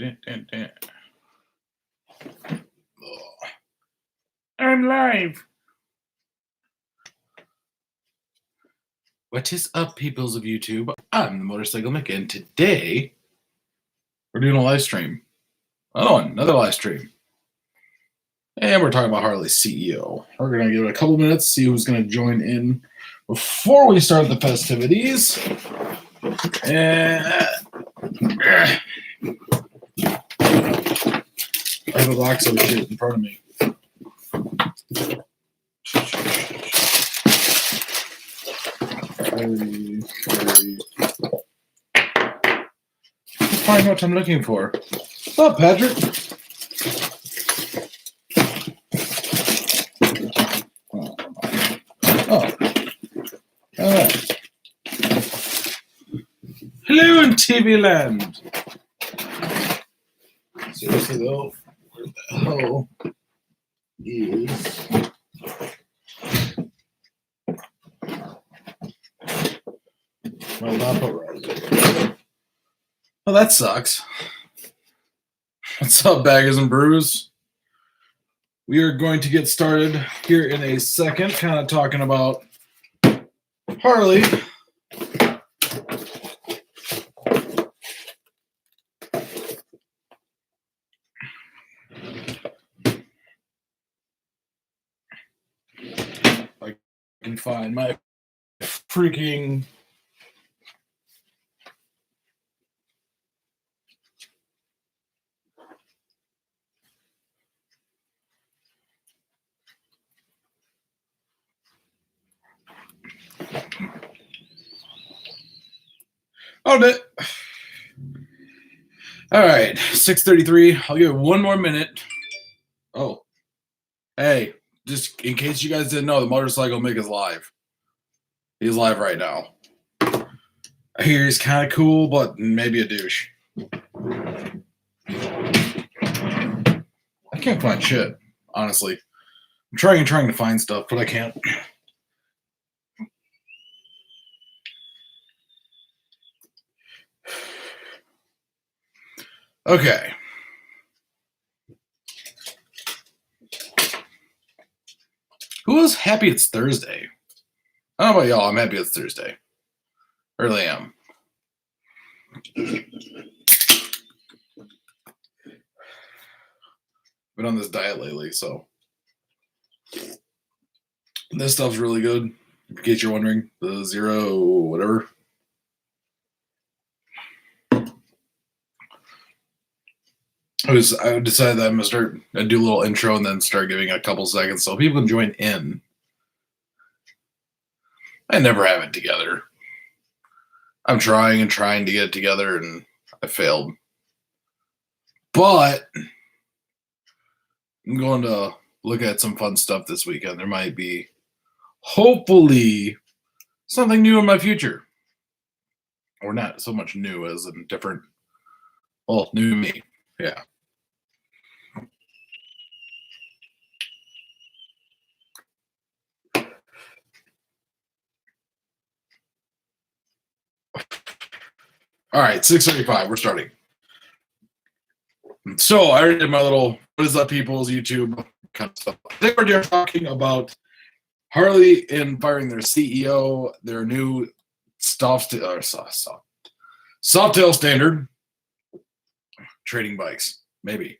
I'm live. What is up, peoples of YouTube? I'm the Motorcycle Mick, and today we're doing a live stream. Oh, another live stream. And we're talking about Harley CEO. We're going to give it a couple minutes, see who's going to join in before we start the festivities. And I have a box of shit in front of me. Find what I'm looking for. What's up, Patrick? Oh. All right. Hello in TV land. Seriously though, where the hell is... my vaporizer? Well, that sucks. What's up, Baggers and Brews? We are going to get started here in a second, kind of talking about Harley. I can find my freaking... Oh, all right, 6:33. I'll give it one more minute. Oh, hey, just in case you guys didn't know, the Motorcycle Mick is live. He's live right now. I hear he's kind of cool, but maybe a douche. I can't find shit, honestly. I'm trying to find stuff, but I can't. Okay. Who is happy it's Thursday? I don't know about y'all. I'm happy it's Thursday. I really am. Been on this diet lately, so this stuff's really good. In case you're wondering, the zero whatever. I decided that I'm gonna do a little intro and then start giving a couple seconds so people can join in. I never have it together. I'm trying to get it together and I failed. But I'm going to look at some fun stuff this weekend. There might be, hopefully, something new in my future. Or not so much new as in different, well, new to me. Yeah. All right, 6:35. We're starting. So I already did my little "What is up, people's" YouTube kind of stuff. Today we're talking about Harley and firing their CEO, their new Softail standard trading bikes. Maybe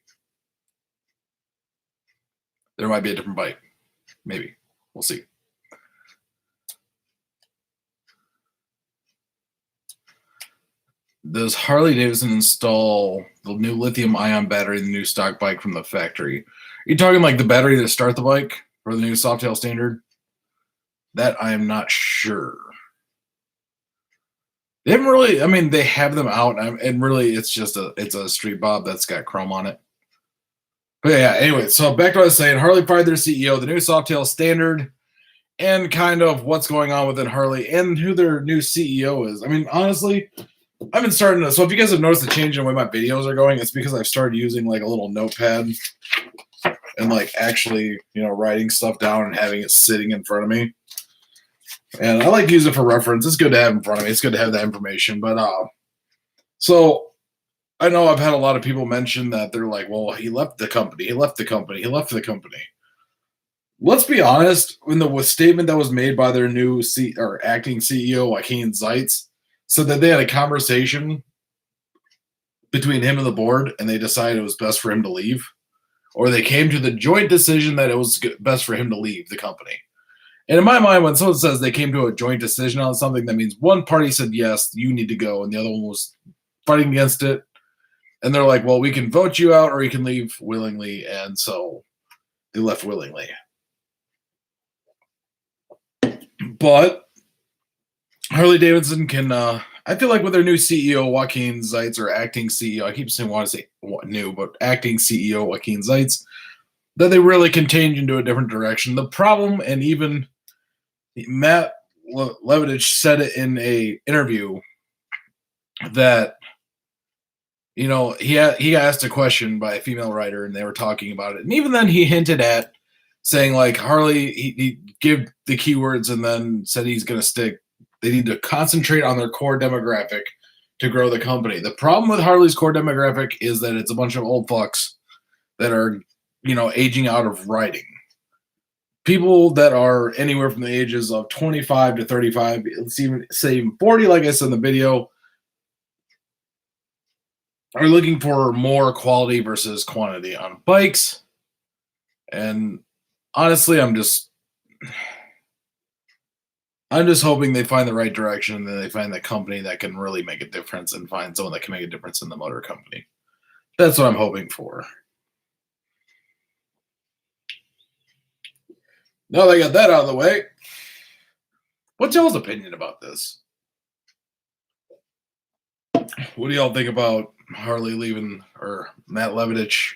there might be a different bike. Maybe we'll see. Does Harley-Davidson install the new lithium-ion battery in the new stock bike from the factory? Are you talking like the battery to start the bike for the new Softail standard? That I am not sure. They haven't really, I mean, they have them out, and really it's just it's a street bob that's got chrome on it. But yeah, anyway, so back to what I was saying. Harley fired their CEO, the new Softail standard, and kind of what's going on within Harley and who their new CEO is. I mean, honestly, I've been starting to, so if you guys have noticed the change in the way my videos are going, it's because I've started using like a little notepad and like actually, you know, writing stuff down and having it sitting in front of me. And I like to use it for reference. It's good to have in front of me. It's good to have that information. But so I know I've had a lot of people mention that they're like, well, he left the company, he left the company, he left the company. Let's be honest, when the statement that was made by their new acting CEO, Jochen Zeitz, said that they had a conversation between him and the board and they decided it was best for him to leave, or they came to the joint decision that it was best for him to leave the company. And in my mind, when someone says they came to a joint decision on something, that means one party said, yes, you need to go, and the other one was fighting against it. And they're like, well, we can vote you out or you can leave willingly. And so they left willingly. But Harley-Davidson can, I feel like with their new CEO, Jochen Zeitz, or acting CEO, I keep saying, want to say new, but acting CEO, Jochen Zeitz, that they really can change into a different direction. The problem, and even Matt Levidich said it in a interview, that, you know, he got asked a question by a female writer and they were talking about it. And even then he hinted at saying, like, Harley, he gave the keywords and then said he's going to stick. They need to concentrate on their core demographic to grow the company. The problem with Harley's core demographic is that it's a bunch of old fucks that are, you know, aging out of riding. People that are anywhere from the ages of 25 to 35, let's even say 40, like I said in the video, are looking for more quality versus quantity on bikes. And honestly, I'm just hoping they find the right direction and they find the company that can really make a difference and find someone that can make a difference in the motor company. That's what I'm hoping for. Now that I got that out of the way, what's y'all's opinion about this? What do y'all think about Harley leaving, or Matt Levidich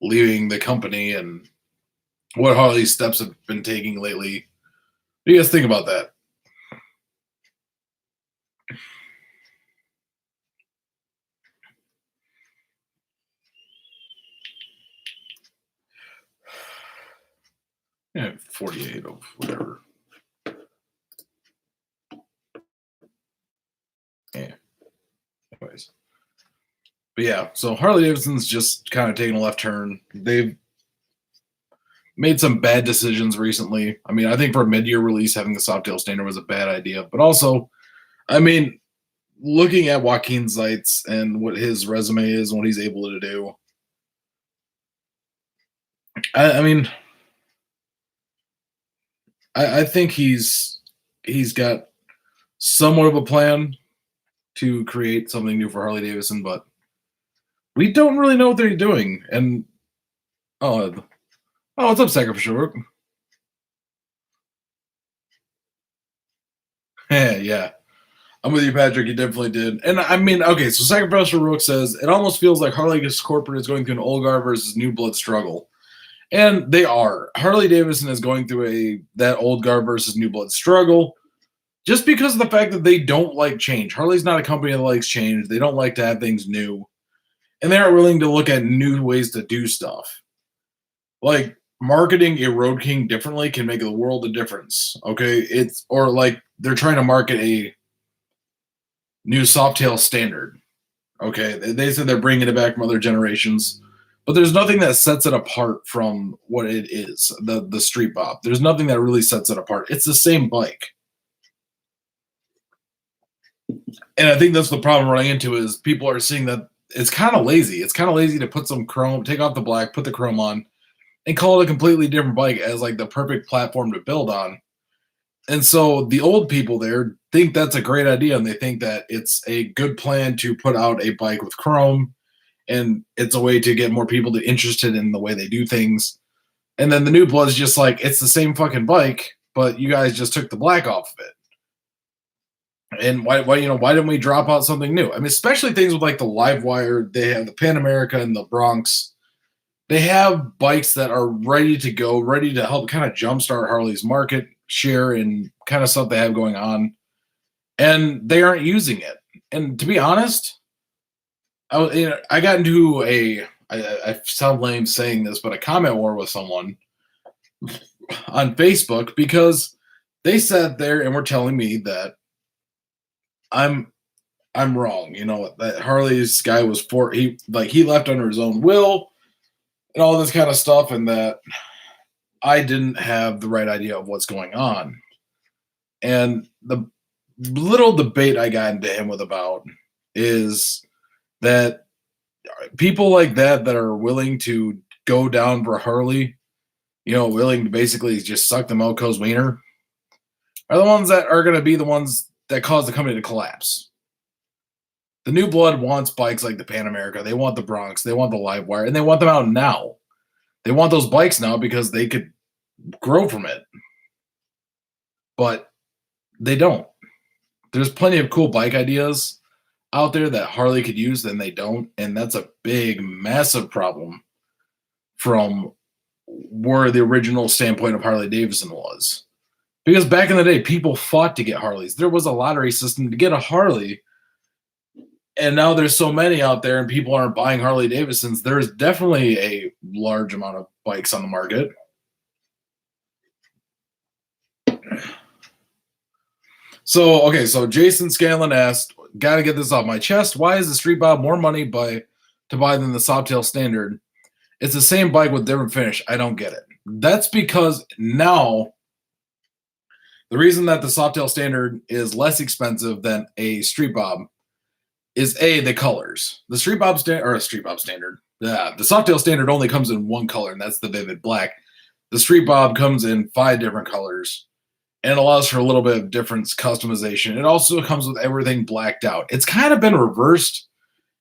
leaving the company, and what Harley's steps have been taking lately? What do you guys think about that? Yeah, 48 of whatever. Yeah. Anyways. But yeah, so Harley-Davidson's just kind of taking a left turn. They've made some bad decisions recently. I mean, I think for a mid-year release, having the Softail standard was a bad idea. But also, I mean, looking at Jochen Zeitz and what his resume is and what he's able to do, I mean, I think he's got somewhat of a plan to create something new for Harley-Davidson, but we don't really know what they're doing. And what's up, Sacrificial Rook? Yeah. I'm with you, Patrick. You definitely did. And I mean, okay, so Sacrificial Rook says, it almost feels like Harley's corporate is going through an old guard versus new blood struggle. And they are. Harley-Davidson is going through that old guard versus new blood struggle just because of the fact that they don't like change. Harley's not a company that likes change. They don't like to have things new. And they aren't willing to look at new ways to do stuff. Like, marketing a Road King differently can make a world of difference. Okay? Or like they're trying to market a new Softail standard. Okay? They said they're bringing it back from other generations. But there's nothing that sets it apart from what it is, the Street Bob. There's nothing that really sets it apart. It's the same bike. And I think that's the problem running into is people are seeing that it's kind of lazy. It's kind of lazy to put some chrome, take off the black, put the chrome on, and call it a completely different bike as like the perfect platform to build on. And so the old people there think that's a great idea, and they think that it's a good plan to put out a bike with chrome, and it's a way to get more people interested in the way they do things. And then the new blood's just like, it's the same fucking bike, but you guys just took the black off of it. And why didn't we drop out something new? I mean, especially things with like the Livewire, they have the Pan America and the Bronx. They have bikes that are ready to go, ready to help kind of jumpstart Harley's market share and kind of stuff they have going on. And they aren't using it. And to be honest, I got into I sound lame saying this, but a comment war with someone on Facebook because they sat there and were telling me that I'm I'm wrong. You know, that Harley's guy was he left under his own will and all this kind of stuff, and that I didn't have the right idea of what's going on. And the little debate I got into him with about is that people like that are willing to go down for Harley, willing to basically just suck the Moco's wiener, are the ones that are going to be the ones that cause the company to collapse. The new blood wants bikes like the Pan America. They want the Bronx. They want the Livewire, and they want them out now. They want those bikes now because they could grow from it. But they don't. There's plenty of cool bike ideas out there that Harley could use, and they don't. And that's a big, massive problem from where the original standpoint of Harley-Davidson was. Because back in the day, people fought to get Harleys. There was a lottery system to get a Harley. And now there's so many out there and people aren't buying Harley-Davidsons. There's definitely a large amount of bikes on the market. So Jason Scanlon asked, got to get this off my chest. Why is the Street Bob more money to buy than the Softail Standard? It's the same bike with different finish. I don't get it. That's because now the reason that the Softail Standard is less expensive than a Street Bob is the colors. The Street Bob Standard. Yeah, the Softail Standard only comes in one color, and that's the vivid black. The Street Bob comes in 5 different colors and allows for a little bit of different customization. It also comes with everything blacked out. It's kind of been reversed.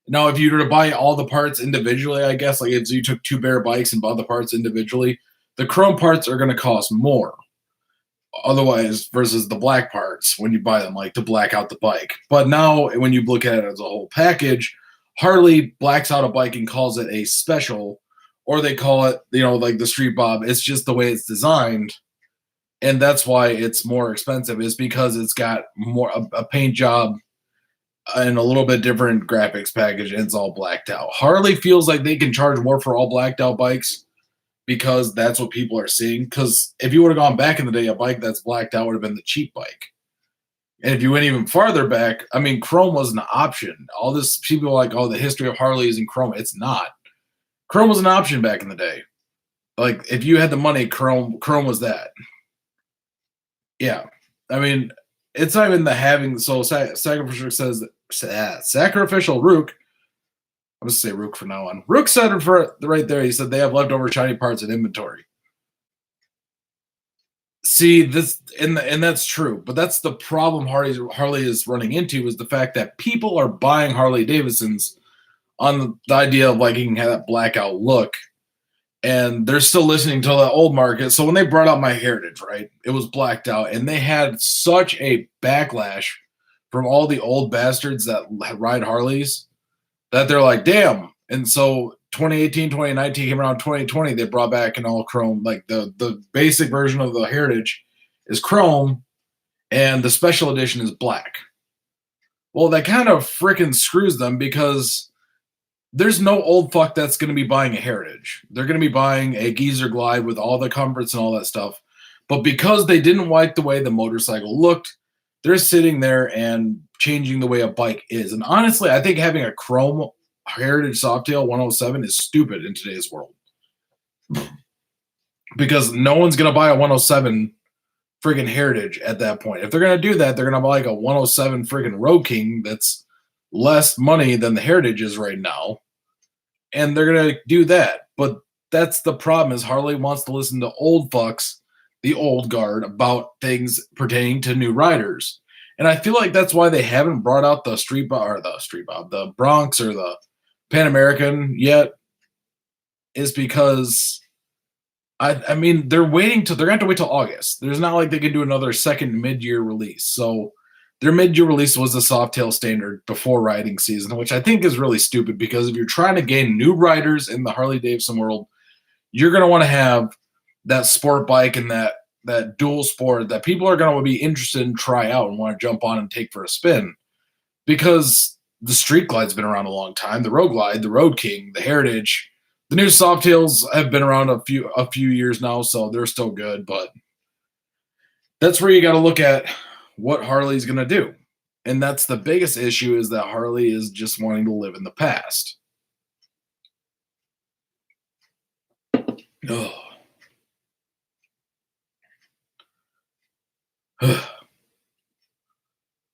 Now, if you were to buy all the parts individually, I guess, like if you took 2 bare bikes and bought the parts individually, the chrome parts are going to cost more. Otherwise, versus the black parts when you buy them, like to black out the bike. But now, when you look at it as a whole package, Harley blacks out a bike and calls it a special, or they call it, like the Street Bob. It's just the way it's designed, and that's why it's more expensive. Is because it's got more a paint job and a little bit different graphics package, and it's all blacked out. Harley feels like they can charge more for all blacked out bikes, because that's what people are seeing. Because if you would have gone back in the day, a bike that's blacked out would have been the cheap bike. And if you went even farther back, I mean, chrome was an option. All this, people are like, oh, the history of Harleys and chrome. It's not. Chrome was an option back in the day. Like, if you had the money, chrome was that. Yeah. I mean, it's not even the having. So Sacrificial says, Sacrificial Rook, I'm going to say Rook from now on. Rook said it for right there. He said they have leftover shiny parts in inventory. See, this and that's true, but that's the problem Harley is running into, is the fact that people are buying Harley-Davidsons on the idea of liking that blackout look, and they're still listening to the old market. So when they brought out my Heritage, right, it was blacked out, and they had such a backlash from all the old bastards that ride Harleys, that they're like, damn. And so 2018, 2019 came around, 2020, they brought back an all chrome. Like the basic version of the Heritage is chrome, and the special edition is black. Well, that kind of freaking screws them, because there's no old fuck that's going to be buying a Heritage. They're going to be buying a Geezer Glide with all the comforts and all that stuff. But because they didn't like the way the motorcycle looked, they're sitting there and changing the way a bike is. And honestly, I think having a chrome Heritage Softail 107 is stupid in today's world. Because no one's going to buy a 107 friggin' Heritage at that point. If they're going to do that, they're going to buy like a 107 friggin' Road King that's less money than the Heritage is right now. And they're going to do that. But that's the problem, is Harley wants to listen to old fucks, the old guard, about things pertaining to new riders. And I feel like that's why they haven't brought out the the Bronx or the Pan American yet, is because I mean, they're going to have to wait till August. There's not like they can do another second mid-year release. So their mid-year release was the Softail Standard before riding season, which I think is really stupid, because if you're trying to gain new riders in the Harley-Davidson world, you're going to want to have that sport bike and that dual sport that people are going to be interested in, try out, and want to jump on and take for a spin. Because the Street Glide's been around a long time. The Road Glide, the Road King, the Heritage, the new Softails have been around a few years now, so they're still good. But that's where you got to look at what Harley's going to do. And that's the biggest issue, is that Harley is just wanting to live in the past. Oh.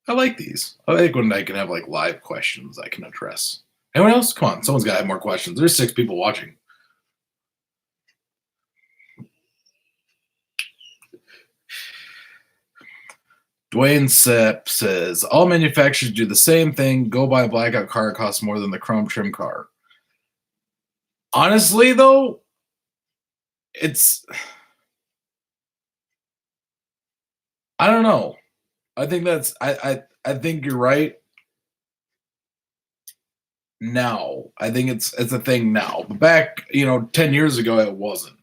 I like these. I like when I can have like live questions I can address. Anyone else? Come on, someone's got to have more questions. There's 6 people watching. Dwayne Sepp says, all manufacturers do the same thing. Go buy a Blackout car. It costs more than the Chrome trim car. Honestly, though, it's... I don't know. I think that's... I think you're right. Now. I think it's a thing now. But back, 10 years ago, it wasn't.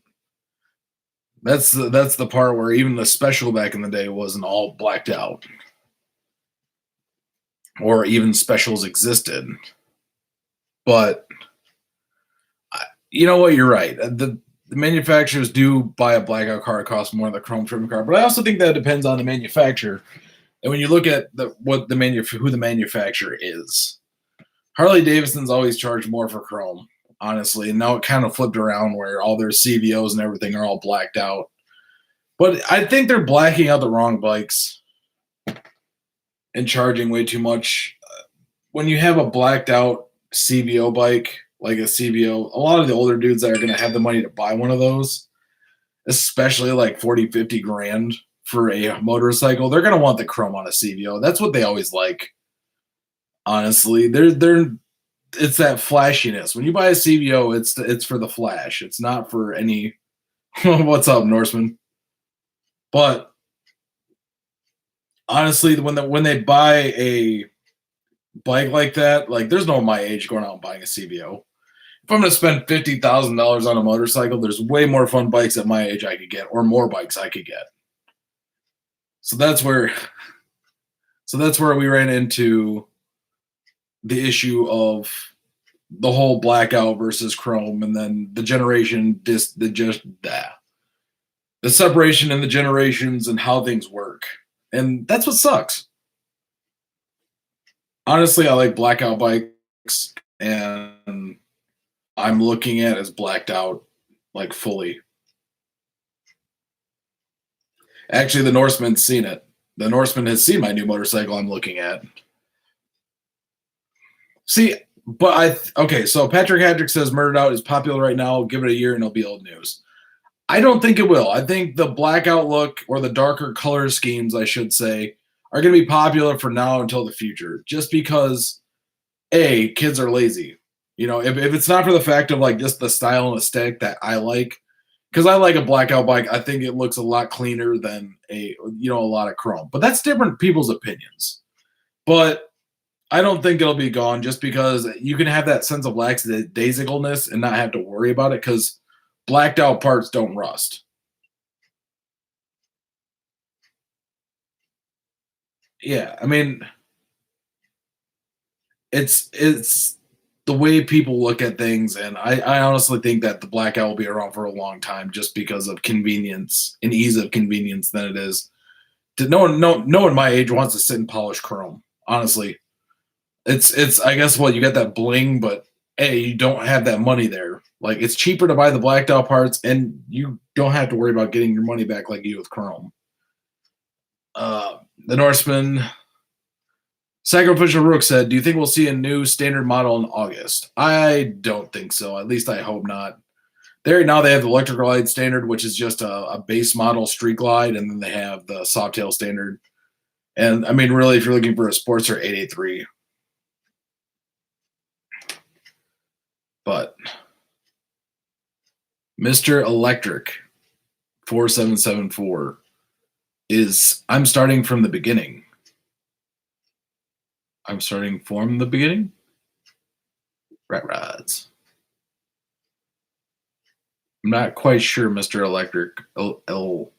That's the part where even the special back in the day wasn't all blacked out. Or even specials existed. But you know what? You're right. The manufacturers do buy a Blackout car. It costs more than the Chrome trim car. But I also think that depends on the manufacturer. And when you look at who the manufacturer is, Harley-Davidson's always charged more for Chrome, honestly. And now it kind of flipped around where all their CVOs and everything are all blacked out. But I think they're blacking out the wrong bikes and charging way too much. When you have a blacked out CVO bike, like a CVO, a lot of the older dudes that are going to have the money to buy one of those, especially like 40, 50 grand for a motorcycle, they're going to want the Chrome on a CVO. That's what they always like. Honestly, it's that flashiness. When you buy a CVO, it's for the flash. It's not for any. What's up, Norseman? But honestly, when they buy a bike like that, like there's no one my age going out and buying a CVO. If I'm going to spend $50,000 on a motorcycle, there's way more fun bikes at my age I could get, or more bikes I could get. So that's where we ran into the issue of the whole Blackout versus Chrome, and then the separation in the generations and how things work. And that's what sucks. Honestly, I like Blackout bikes, and I'm looking at as blacked out, like fully. Actually, the Norseman's seen it. The Norseman has seen my new motorcycle I'm looking at. See, but okay, so Patrick Hadrick says Murdered Out is popular right now. Give it a year and it'll be old news. I don't think it will. I think the Blackout look, or the darker color schemes, I should say, are going to be popular for now until the future. Just because, A, kids are lazy. If it's not for the fact of like just the style and aesthetic that I like, because I like a Blackout bike, I think it looks a lot cleaner than a lot of Chrome. But that's different people's opinions. But I don't think it'll be gone, just because you can have that sense of lackadaisicalness and not have to worry about it, because blacked out parts don't rust. Yeah, I mean, it's the way people look at things, and I honestly think that the Blackout will be around for a long time, just because of convenience and ease of convenience than it is. No one my age wants to sit and polish Chrome. Honestly, it's I guess you get that bling, but hey, you don't have that money there. Like, it's cheaper to buy the blacked out parts, and you don't have to worry about getting your money back like you do with Chrome. The Norseman Sacrificial Rook said, do you think we'll see a new standard model in August? I don't think so. At least I hope not. Now they have the Electric Glide standard, which is just a base model street glide, and then they have the Softail standard. And I mean, really, if you're looking for a Sportster 883. But Mr. Electric 4774 is, I'm starting from the beginning. I'm starting from the beginning. Rat rods. I'm not quite sure, Mr. Electric. Elric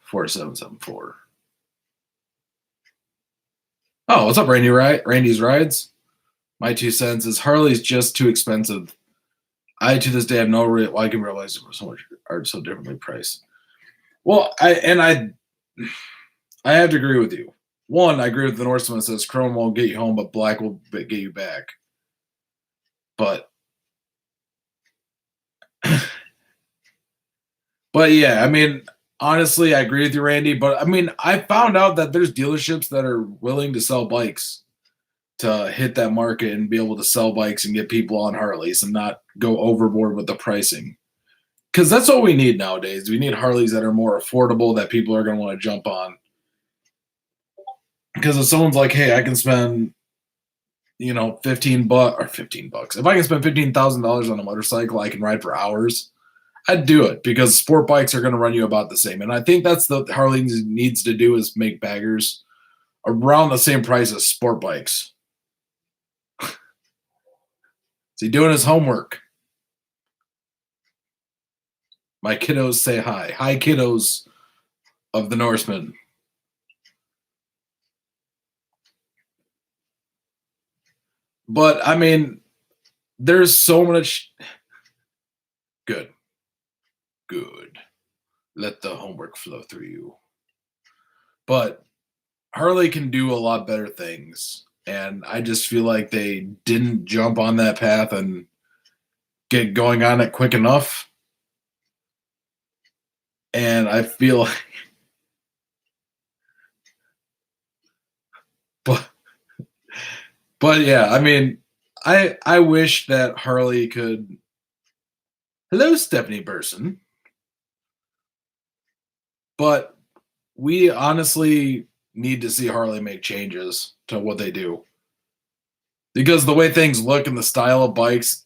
4774. Oh, what's up, Randy? Randy's Rides. My 2 cents is Harley's just too expensive. I to this day have no I can realize so much are so differently priced. Well, I have to agree with you. one, I agree with the Norseman that says Chrome won't get you home, but black will get you back. But yeah, I mean, honestly, I agree with you, Randy. But I mean, I found out that there's dealerships that are willing to sell bikes to hit that market and be able to sell bikes and get people on Harleys and not go overboard with the pricing. Because that's what we need nowadays. We need Harleys that are more affordable that people are going to want to jump on. Because if someone's like, hey, I can spend, you know, $15 bucks. If I can spend $15,000 on a motorcycle, I can ride for hours. I'd do it because sport bikes are going to run you about the same. And I think that's the Harley needs to do is make baggers around the same price as sport bikes. Is he doing his homework? My kiddos say hi. Hi, kiddos of the Norseman. But, I mean, there's so much. Good. Let the homework flow through you. But Harley can do a lot better things. And I just feel like they didn't jump on that path and get going on it quick enough. And I feel like, but yeah, I mean, I wish that Harley could. Hello, Stephanie Burson. But we honestly need to see Harley make changes to what they do. Because the way things look and the style of bikes,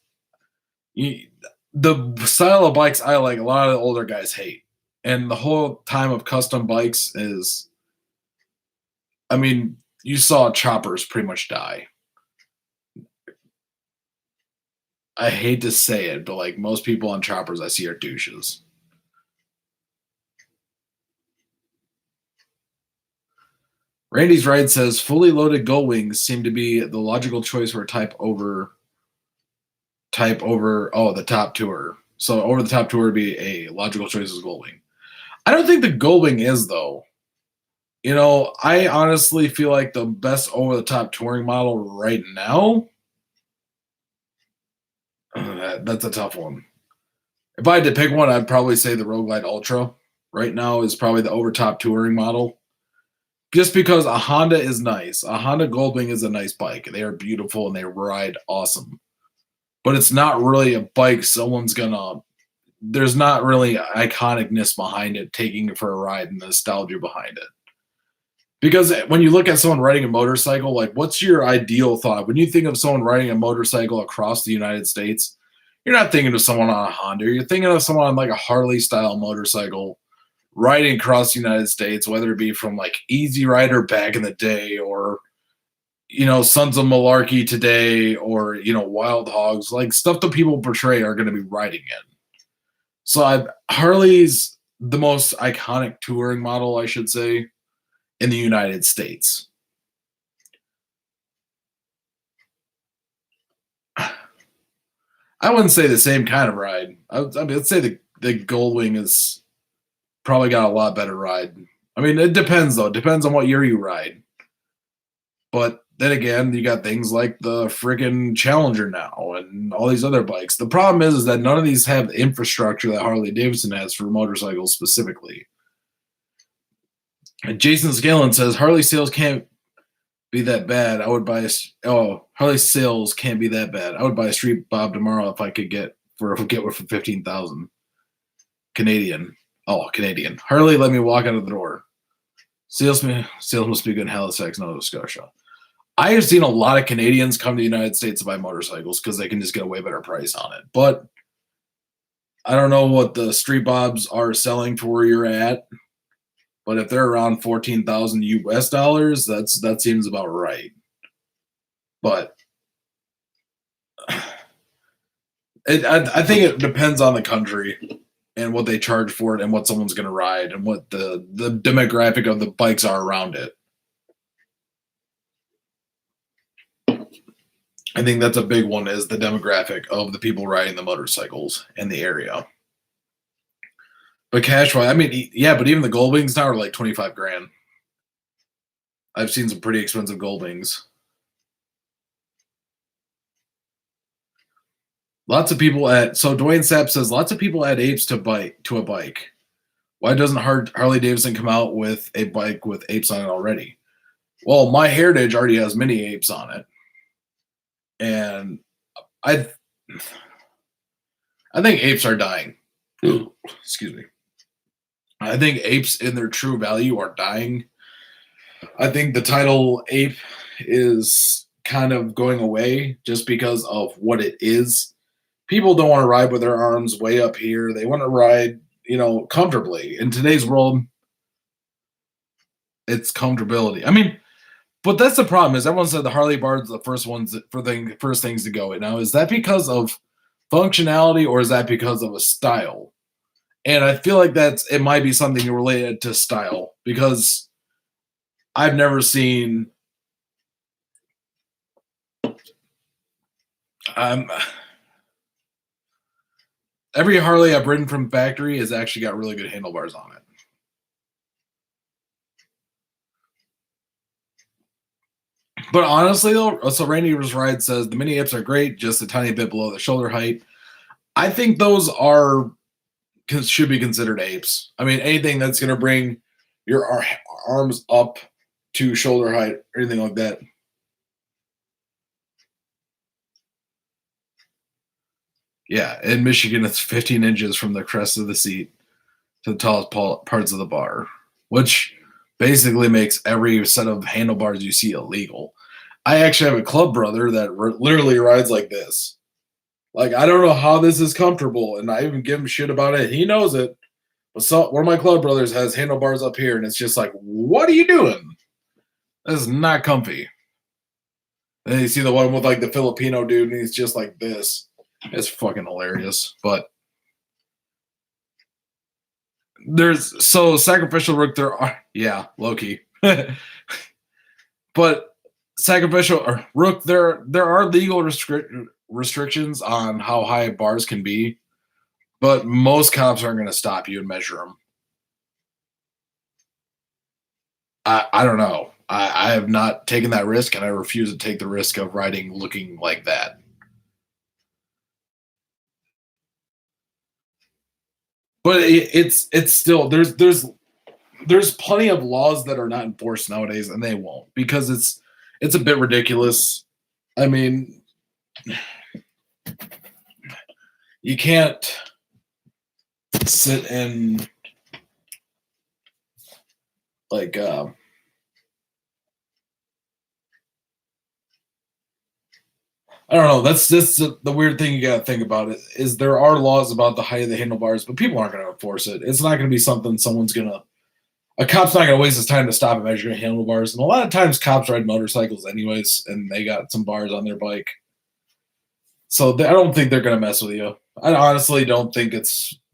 the style of bikes I like, a lot of the older guys hate. And the whole time of custom bikes is, I mean, you saw choppers pretty much die. I hate to say it, but like most people on choppers I see are douches. Randy's Ride says fully loaded gull wings seem to be the logical choice for type over the top tour. So over the top tour would be a logical choice as gull wing. I don't think the gull wing is though. You know, I honestly feel like the best over the top touring model right now. That's a tough one. If I had to pick one, I'd probably say the Road Glide Ultra right now is probably the over top touring model. Just because a Honda is nice. A Honda Goldwing is a nice bike. They are beautiful and they ride awesome. But it's not really a bike someone's gonna. There's not really iconicness behind it, taking it for a ride and nostalgia behind it. Because when you look at someone riding a motorcycle, like what's your ideal thought? When you think of someone riding a motorcycle across the United States, you're not thinking of someone on a Honda. You're thinking of someone on like a Harley style motorcycle riding across the United States, whether it be from like Easy Rider back in the day or, you know, Sons of Malarkey today or, you know, Wild Hogs, like stuff that people portray are going to be riding in. So Harley's the most iconic touring model, I should say, in the United States. I wouldn't say the same kind of ride. I'd say the Goldwing is probably got a lot better ride. I mean, it depends though. It depends on what year you ride. But then again, you got things like the friggin' Challenger now and all these other bikes. The problem is that none of these have the infrastructure that Harley-Davidson has for motorcycles specifically. And Jason Scalen says Harley sales can't be that bad. I would buy Harley sales can't be that bad. I would buy a Street Bob tomorrow if I could get one for 15,000 Canadian. Oh, Canadian. Harley let me walk out of the door. Sales must be good in Halifax, Nova Scotia. I have seen a lot of Canadians come to the United States to buy motorcycles because they can just get a way better price on it. But I don't know what the Street Bobs are selling for where you're at. But if they're around 14,000 US dollars, that seems about right. But I think it depends on the country and what they charge for it and what someone's going to ride and what the demographic of the bikes are around it. I think that's a big one is the demographic of the people riding the motorcycles in the area. But cash wise, I mean, yeah, but even the Goldwings now are like 25 grand. I've seen some pretty expensive Goldwings. Lots of people so Dwayne Sapp says lots of people add apes to a bike. Why doesn't Harley-Davidson come out with a bike with apes on it already? Well, My Heritage already has mini apes on it. And I think apes are dying. Excuse me. I think apes in their true value are dying. I think the title ape is kind of going away just because of what it is. People don't want to ride with their arms way up here. They want to ride, comfortably. In today's world, it's comfortability. I mean, but that's the problem is everyone said the Harley bars are the first things to go. Now, is that because of functionality or is that because of a style? And I feel like it might be something related to style because I've never seen every Harley I've ridden from factory has actually got really good handlebars on it. But honestly, though, so Randy's Ride says the mini apes are great, just a tiny bit below the shoulder height. I think those should be considered apes. I mean, anything that's going to bring your arms up to shoulder height or anything like that. Yeah, in Michigan, it's 15 inches from the crest of the seat to the tallest parts of the bar, which basically makes every set of handlebars you see illegal. I actually have a club brother that literally rides like this. Like, I don't know how this is comfortable, and I even give him shit about it. He knows it. But one of my club brothers has handlebars up here, and it's just like, what are you doing? This is not comfy. And then you see the one with like the Filipino dude, and he's just like this. It's fucking hilarious. But Sacrificial Rook, low-key. But Sacrificial Rook, there are legal restrictions on how high bars can be, but most cops aren't going to stop you and measure them. I don't know. I have not taken that risk, and I refuse to take the risk of riding looking like that. But it's still there's plenty of laws that are not enforced nowadays, and they won't because it's a bit ridiculous. I mean, you can't sit in like I don't know. That's just the weird thing you got to think about it is there are laws about the height of the handlebars, but people aren't going to enforce it. It's not going to be something a cop's not going to waste his time to stop and measure handlebars. And a lot of times cops ride motorcycles anyways, and they got some bars on their bike. So I don't think they're going to mess with you. I honestly don't think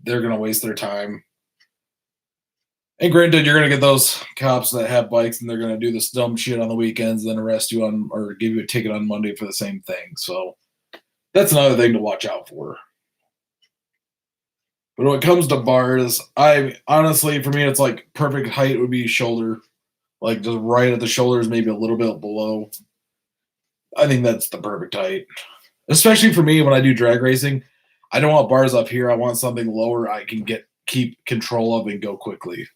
they're going to waste their time. And granted, you're going to get those cops that have bikes and they're going to do this dumb shit on the weekends and then arrest you or give you a ticket on Monday for the same thing. So that's another thing to watch out for. But when it comes to bars, honestly, for me, it's like perfect height would be shoulder. Like just right at the shoulders, maybe a little bit below. I think that's the perfect height. Especially for me when I do drag racing. I don't want bars up here. I want something lower I can keep control of and go quickly.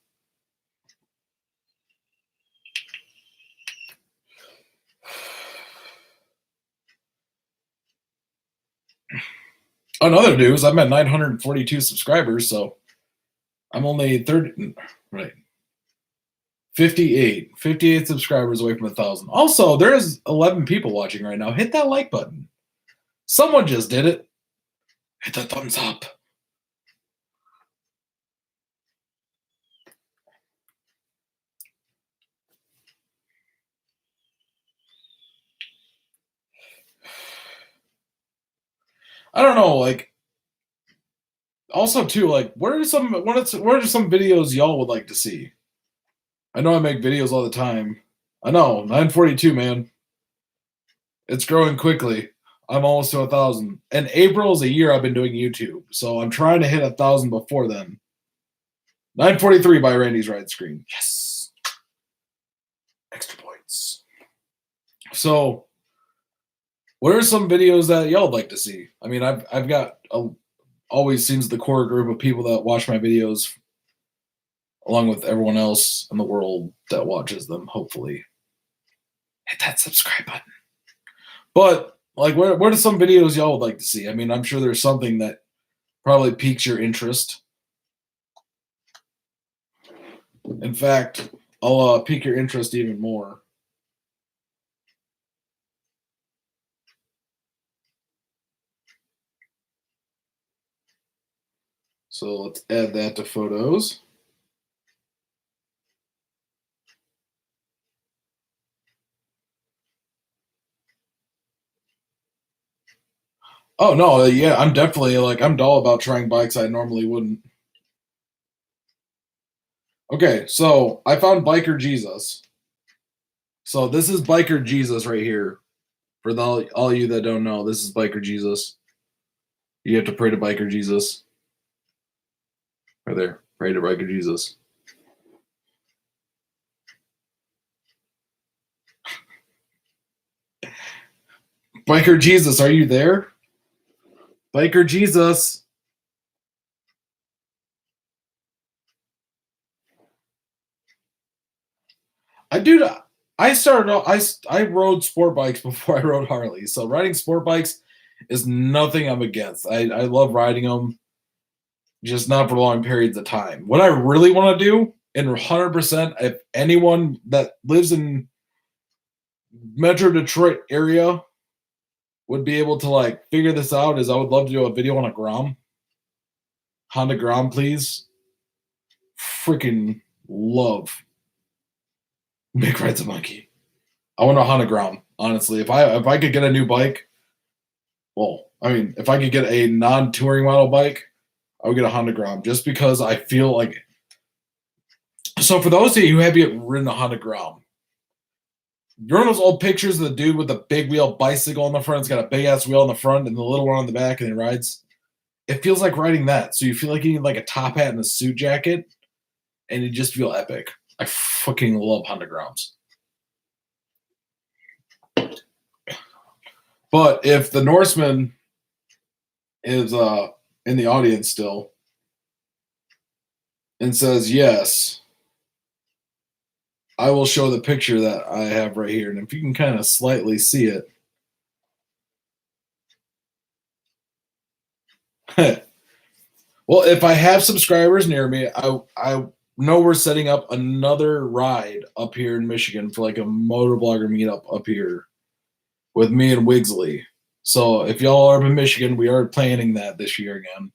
On other news, I'm at 942 subscribers, so I'm only 58 subscribers away from 1,000. Also, there's 11 people watching right now. Hit that like button. Someone just did it. Hit the thumbs up. I don't know, like, also too, like, what are some videos y'all would like to see? I know I make videos all the time. I know, 942, man. It's growing quickly. I'm almost to 1,000. And April is a year I've been doing YouTube, so I'm trying to hit 1,000 before then. 943 by Randy's Ride Screen. Yes. Extra points. So, what are some videos that y'all would like to see? I mean, I've got always seems the core group of people that watch my videos, along with everyone else in the world that watches them. Hopefully, hit that subscribe button. But like, what are some videos y'all would like to see? I mean, I'm sure there's something that probably piques your interest. In fact, I'll pique your interest even more. So let's add that to photos. Oh no, yeah, I'm definitely I'm dull about trying bikes I normally wouldn't. Okay, so I found Biker Jesus. So this is Biker Jesus right here. For all you that don't know, this is Biker Jesus. You have to pray to Biker Jesus. Right there, pray to Biker Jesus. Biker Jesus, are you there? Biker Jesus. I started off, I rode sport bikes before I rode Harleys. So riding sport bikes is nothing I'm against. I love riding them, just not for long periods of time. What I really want to do, and 100%, if anyone that lives in Metro Detroit area would be able to figure this out, is I would love to do a video on a Grom. Honda Grom, please. Freaking love Mick Rides a Monkey. I want a Honda Grom, honestly. If I could get a new bike, well, I mean, if I could get a non-touring model bike, I would get a Honda Grom, just because I feel like. So for those of you who haven't ridden a Honda Grom, you remember those old pictures of the dude with the big wheel bicycle on the front? It's got a big ass wheel on the front and the little one on the back, and he rides. It feels like riding that. So you feel like you need a top hat and a suit jacket, and you just feel epic. I fucking love Honda Groms. But if the Norseman is in the audience still and says yes, I will show the picture that I have right here. And if you can kind of slightly see it. Well, if I have subscribers near me, I know we're setting up another ride up here in Michigan for a motovlogger meetup up here with me and Wigsley. So if y'all are in Michigan, we are planning that this year again.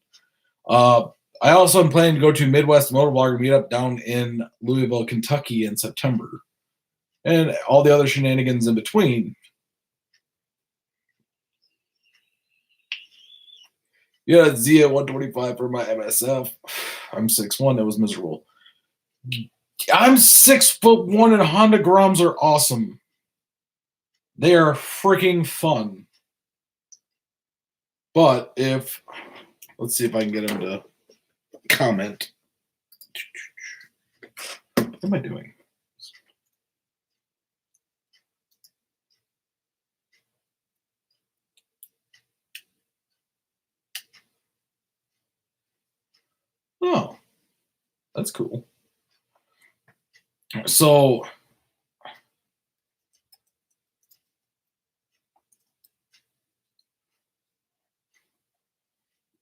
I also am planning to go to Midwest Motovlogger meetup down in Louisville, Kentucky in September. And all the other shenanigans in between. Yeah, Zia 125 for my MSF. I'm 6'1". That was miserable. I'm 6'1", and Honda Groms are awesome. They are freaking fun. But let's see if I can get him to comment. What am I doing? Oh, that's cool. So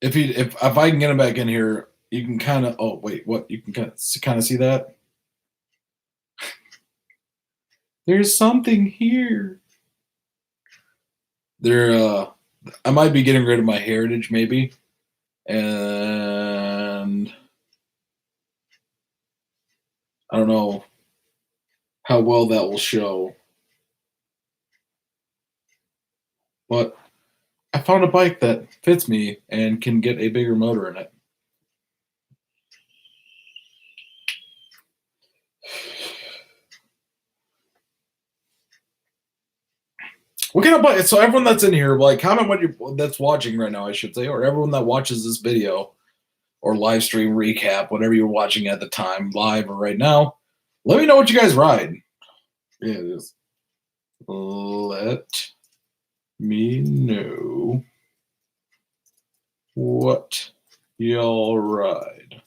if I can get him back in here, you can kind of. Oh wait, what? You can kind of see that. There's something here. I might be getting rid of my heritage, maybe, and I don't know how well that will show. But I found a bike that fits me and can get a bigger motor in it. What kind of bike? So everyone that's in here, comment that's watching right now, I should say, or everyone that watches this video or live stream recap, whatever you're watching at the time, live or right now, let me know what you guys ride. Yeah, it is. Let me know what y'all ride.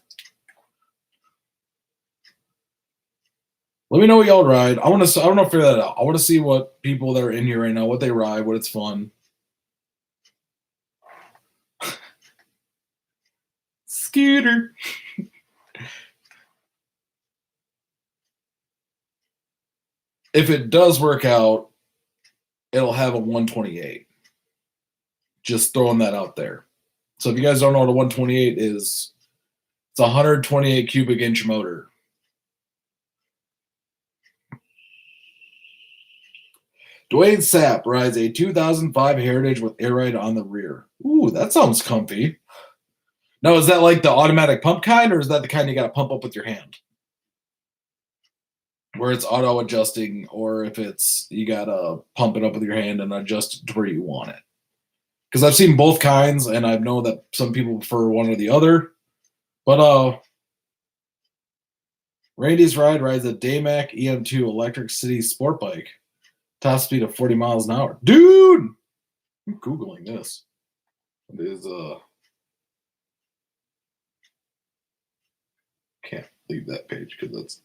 Let me know what y'all ride. I want to figure that out. I want to see what people that are in here right now, what they ride, what it's fun. Scooter. If it does work out, it'll have a 128. Just throwing that out there. So if you guys don't know what a 128 is, it's a 128 cubic inch motor. Dwayne Sapp rides a 2005 Heritage with air ride on the rear. Ooh, that sounds comfy. Now, is that like the automatic pump kind, or is that the kind you got to pump up with your hand? Where it's auto adjusting, or if it's you got to pump it up with your hand and adjust it to where you want it? Because I've seen both kinds, and I know that some people prefer one or the other. But Randy's rides a Daymac EM2 electric city sport bike. Top speed of 40 miles an hour. Dude! I'm Googling this. It is, can't leave that page because that's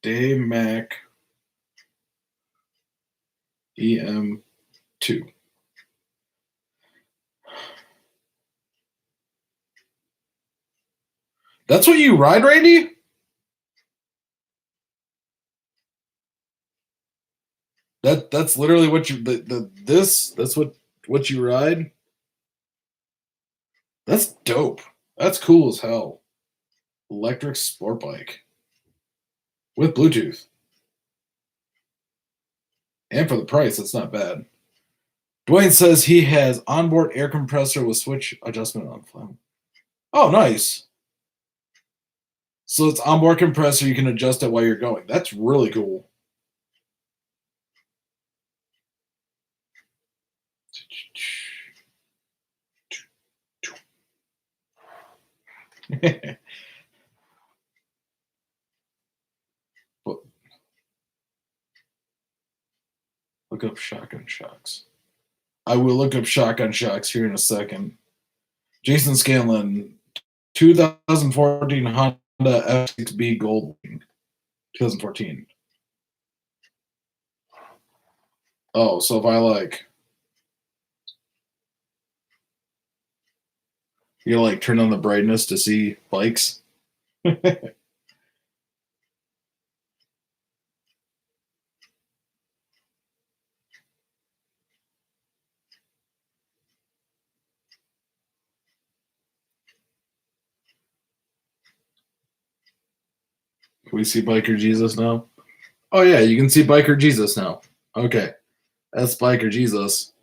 Daymac EM2. That's what you ride, Randy? That's literally what you that's what you ride. That's dope. That's cool as hell. Electric sport bike with Bluetooth. And for the price, it's not bad. Dwayne says he has onboard air compressor with switch adjustment on flame. Oh, nice. So it's onboard compressor. You can adjust it while you're going. That's really cool. Look up shotgun shocks. I will look up shotgun shocks here in a second. Jason Scanlon, 2014 Honda F6B Goldwing. 2014. Oh, so if I you turn on the brightness to see bikes. Can we see Biker Jesus now? Oh yeah, you can see Biker Jesus now. Okay, that's Biker Jesus.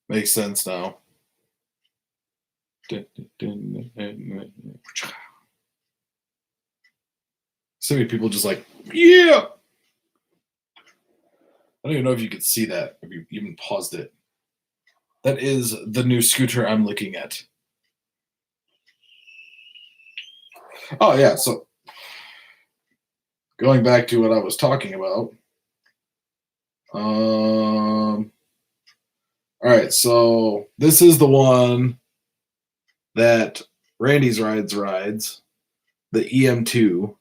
Makes sense now. So many people just yeah. I don't even know if you could see that, if you even paused it. That is the new scooter I'm looking at. Oh, yeah, so going back to what I was talking about. All right, so this is the one that Randy's rides, the EM2.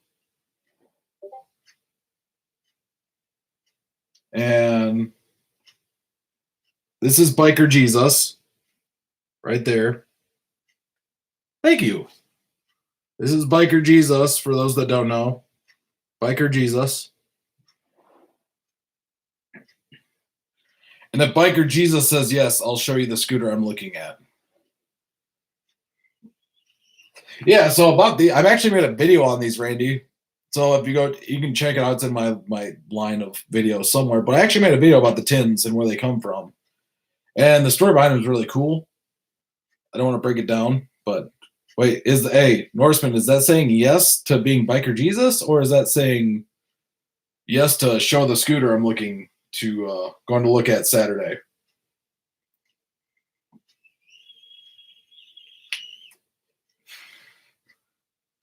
And this is Biker Jesus right there. Thank you. This is Biker Jesus, for those that don't know. Biker Jesus. And if Biker Jesus says yes, I'll show you the scooter I'm looking at. Yeah, so I've actually made a video on these, Randy. So if you go, you can check it out. It's in my line of videos somewhere. But I actually made a video about the tins and where they come from. And the story behind them is really cool. I don't want to break it down, but wait, Norseman, is that saying yes to being Biker Jesus, or is that saying yes to show the scooter I'm looking to going to look at Saturday?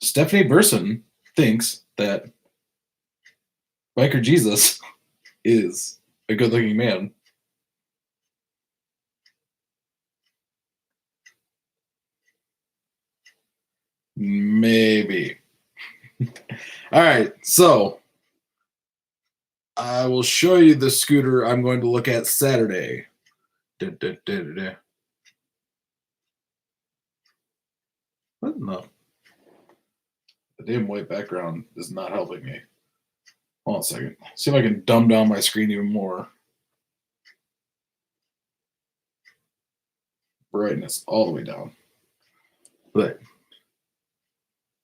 Stephanie Burson thinks that Biker Jesus is a good-looking man. Maybe. All right, so I will show you the scooter I'm going to look at Saturday. What no? The damn white background is not helping me. Hold on a second. See if I can dumb down my screen even more. Brightness all the way down. But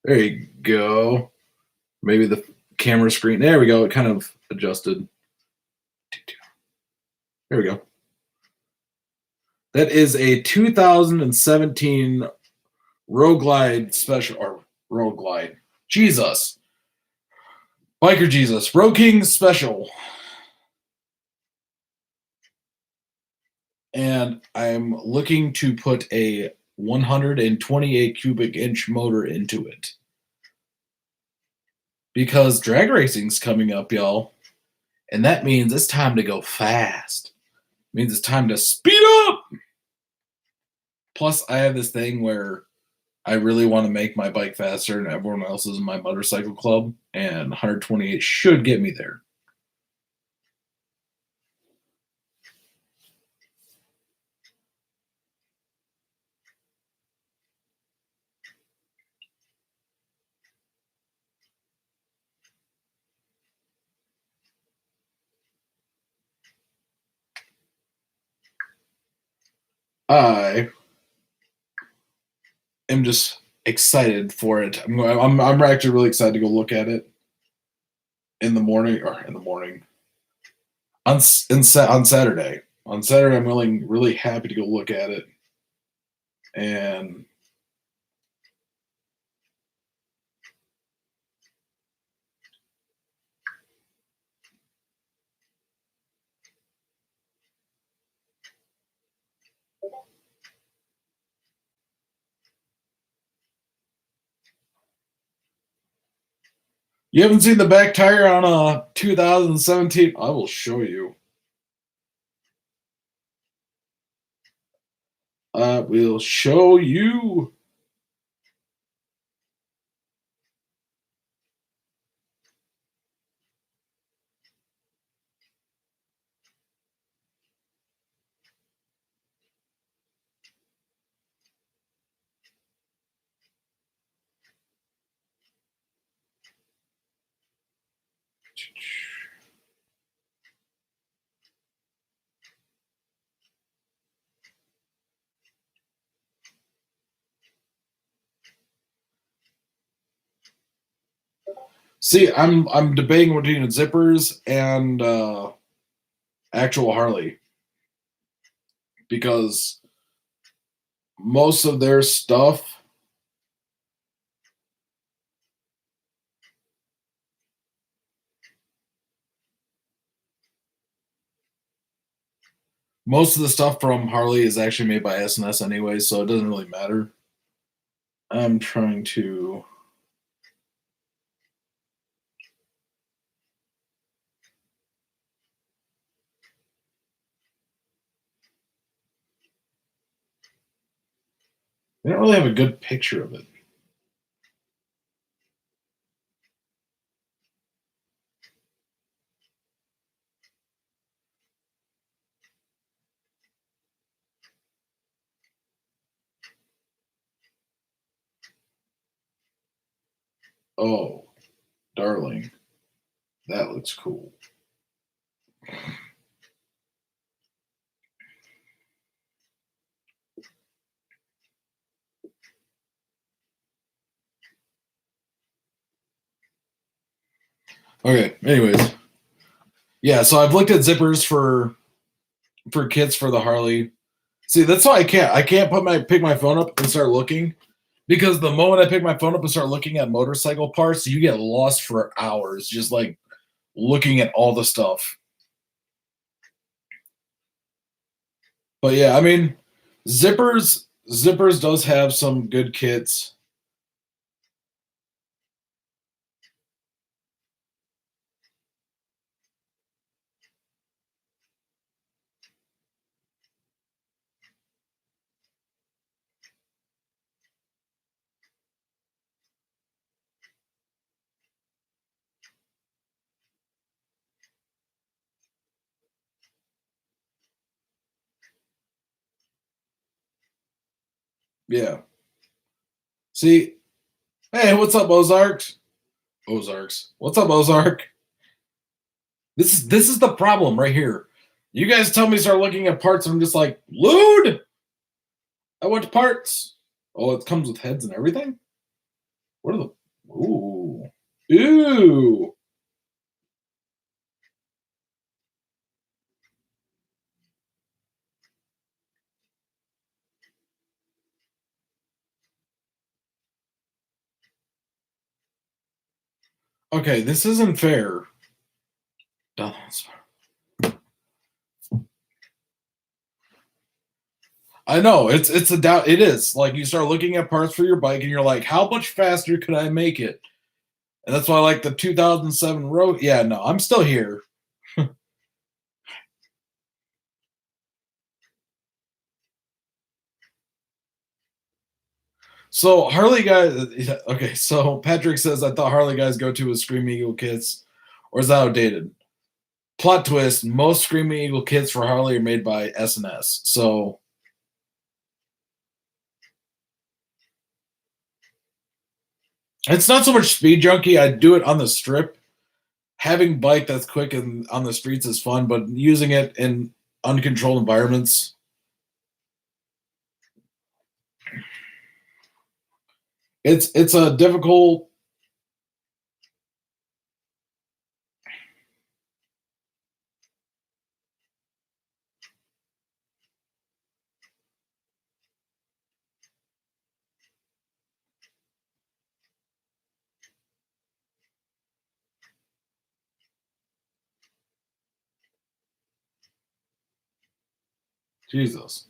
there you go. Maybe the camera screen. There we go. It kind of adjusted. There we go. That is a 2017 Road Glide special, or Road Glide. Jesus. Biker Jesus. Road King special. And I'm looking to put a 128 cubic inch motor into it. Because drag racing's coming up, y'all. And that means it's time to go fast. It means it's time to speed up. Plus, I have this thing where I really want to make my bike faster than everyone else is in my motorcycle club, and 128 should get me there. I am just excited for it. I'm actually really excited to go look at it on Saturday. On Saturday, I'm really happy to go look at it, and you haven't seen the back tire on a 2017? I will show you. I will show you. See, I'm debating between zippers and actual Harley, because most of their stuff most of the stuff from Harley is actually made by S&S anyway, so it doesn't really matter. I'm trying to. They don't really have a good picture of it. Oh, darling. That looks cool. Okay, anyways. Yeah, so I've looked at zippers for kits for the Harley. See, that's why I can't pick my phone up and start looking, because the moment I pick my phone up and start looking at motorcycle parts, you get lost for hours just like looking at all the stuff. But yeah, I mean, zippers does have some good kits. Yeah. See, hey, what's up, Ozarks? Ozarks. What's up, Ozark? This is the problem right here. You guys tell me start looking at parts, and I'm just like, lewd. I want parts. Oh, it comes with heads and everything. What are the? Ooh, ooh. Okay, this isn't fair. I know it's a doubt. It is like you start looking at parts for your bike, and you're like, how much faster could I make it? And that's why I like the 2007 Road. Yeah, no, I'm still here. So Harley guys, okay. So Patrick says I thought Harley guys go to with Screaming Eagle kits, or is that outdated? Plot twist: most Screaming Eagle kits for Harley are made by S&S. So it's not so much speed junkie. I do it on the strip. Having bike that's quick and on the streets is fun, but using it in uncontrolled environments, it's a difficult. Jesus.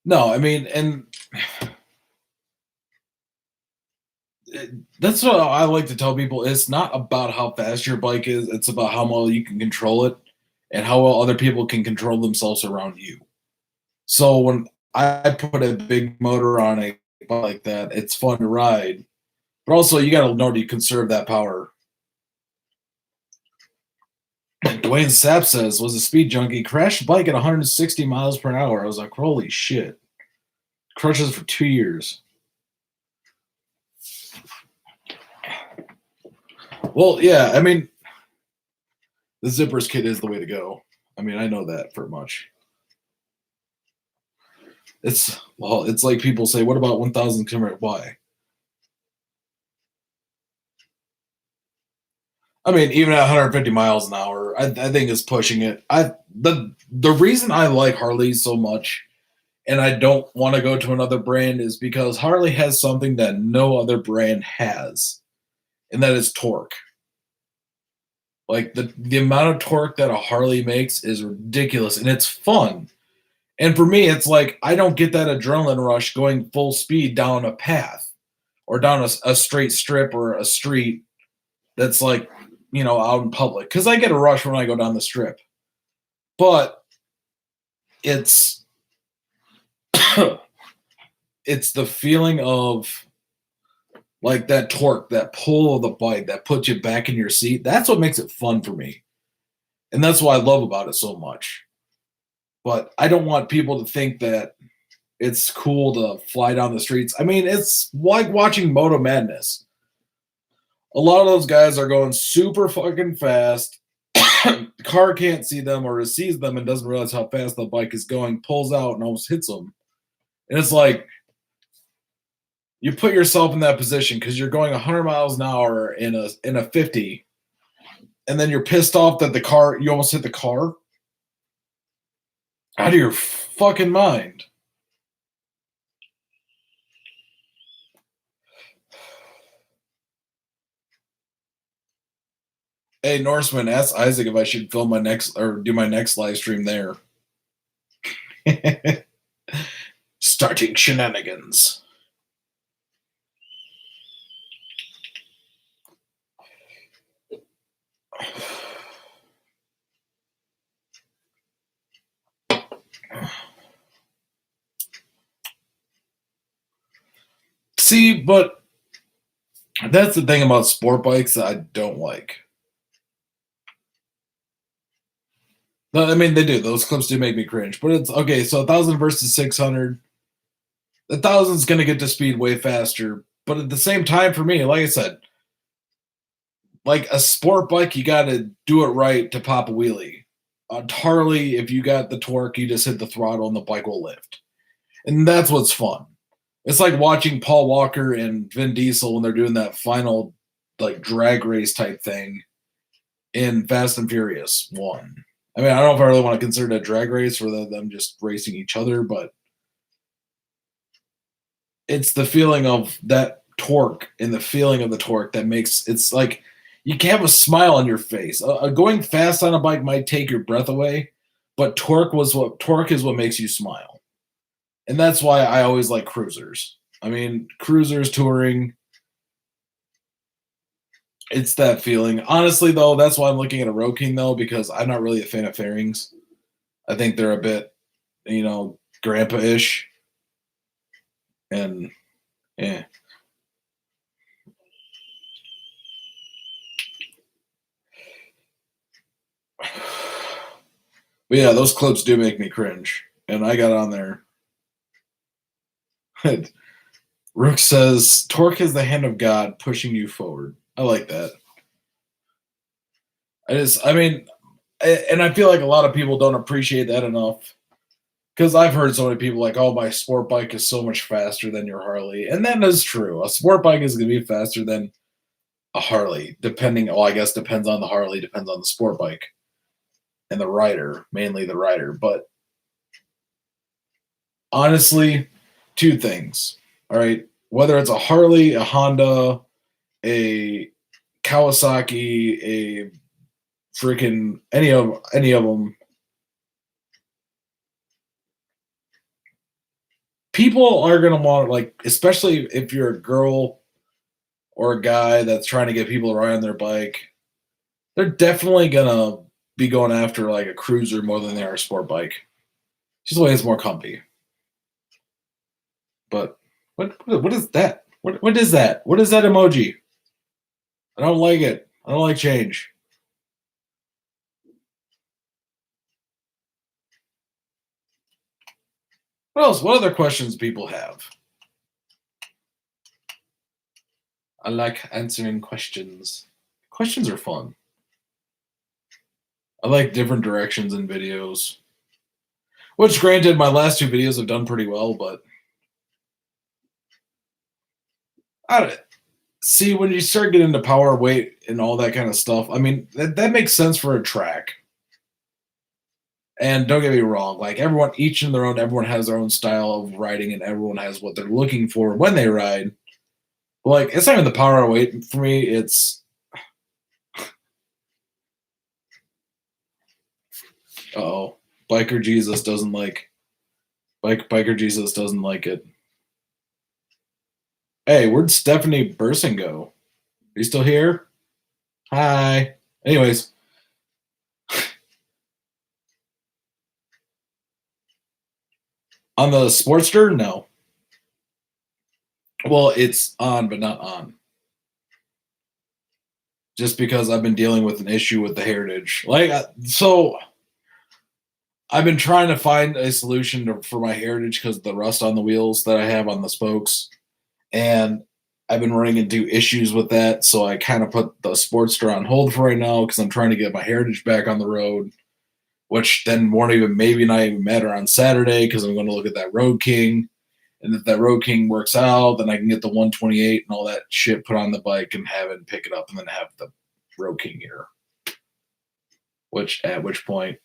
No, I mean, and that's what I like to tell people. It's not about how fast your bike is, it's about how well you can control it and how well other people can control themselves around you. So when I put a big motor on a bike like that, it's fun to ride. But also, you got to know to conserve that power. Dwayne Sapp says, was a speed junkie, crashed bike at 160 miles per hour. I was like, holy shit. Crutches for 2 years. Well, yeah, I mean, the zippers kit is the way to go. I mean, I know that for much. It's like people say, what about 1,000 kilometer? Why? I mean, even at 150 miles an hour, I think it's pushing it. The reason I like Harley so much, and I don't want to go to another brand, is because Harley has something that no other brand has, and that is torque. Like the amount of torque that a Harley makes is ridiculous, and it's fun. And for me, it's like I don't get that adrenaline rush going full speed down a path or down a straight strip or a street that's like, out in public. Because I get a rush when I go down the strip. But it's it's the feeling of like that torque, that pull of the bike that puts you back in your seat. That's what makes it fun for me. And that's what I love about it so much. But I don't want people to think that it's cool to fly down the streets. I mean, it's like watching Moto Madness. A lot of those guys are going super fucking fast. The car can't see them or sees them and doesn't realize how fast the bike is going, pulls out and almost hits them. And it's like you put yourself in that position because you're going 100 miles an hour in a 50, and then you're pissed off that you almost hit the car. Out of your fucking mind. Hey, Norseman, ask Isaac if I should film my next or do my next live stream there. Starting shenanigans. See, but that's the thing about sport bikes that I don't like. I mean, they do. Those clips do make me cringe. But it's okay. So 1,000 versus 600. The 1,000's going to get to speed way faster. But at the same time, for me, like I said, like a sport bike, you got to do it right to pop a wheelie. On Harley, if you got the torque, you just hit the throttle and the bike will lift. And that's what's fun. It's like watching Paul Walker and Vin Diesel when they're doing that final like drag race type thing in Fast and Furious 1. I mean, I don't know if I really want to consider it a drag race or them just racing each other, but it's the feeling of that torque and the feeling of the torque that makes it's like you can have a smile on your face. Going fast on a bike might take your breath away, but torque is what makes you smile. And that's why I always like cruisers. I mean, cruisers touring, it's that feeling. Honestly, though, that's why I'm looking at a Road King, though, because I'm not really a fan of fairings. I think they're a bit, grandpa-ish. And, yeah. But yeah, those clips do make me cringe. And I got on there. Rook says, torque is the hand of God pushing you forward. I like that. And I feel like a lot of people don't appreciate that enough. Because I've heard so many people like, oh, my sport bike is so much faster than your Harley. And that is true. A sport bike is going to be faster than a Harley, I guess depends on the Harley, depends on the sport bike and the rider, mainly the rider. But honestly, two things. All right. Whether it's a Harley, a Honda, a Kawasaki, a freaking any of them, people are gonna want, like, especially if you're a girl or a guy that's trying to get people to ride on their bike, they're definitely gonna be going after like a cruiser more than they are a sport bike. Just the way it's more comfy. But what is that? What is that? What is that emoji? I don't like it. I don't like change. What else? What other questions people have? I like answering questions. Questions are fun. I like different directions in videos. Which, granted, my last two videos have done pretty well, but I don't see when you start getting into power, weight, and all that kind of stuff. I mean, that makes sense for a track. And don't get me wrong, like everyone has their own style of riding, and everyone has what they're looking for when they ride. But like, it's not even the power or weight for me. It's Biker Jesus doesn't like it. Hey, where'd Stephanie Burson go? Are you still here? Hi. Anyways. On the Sportster, no. Well, it's on, but not on. Just because I've been dealing with an issue with the Heritage. So I've been trying to find a solution for my Heritage because of the rust on the wheels that I have on the spokes. And I've been running into issues with that, so I kind of put the Sportster on hold for right now because I'm trying to get my Heritage back on the road, which then maybe not even matter on Saturday because I'm going to look at that Road King. And if that Road King works out, then I can get the 128 and all that shit put on the bike and have it pick it up and then have the Road King here. At which point,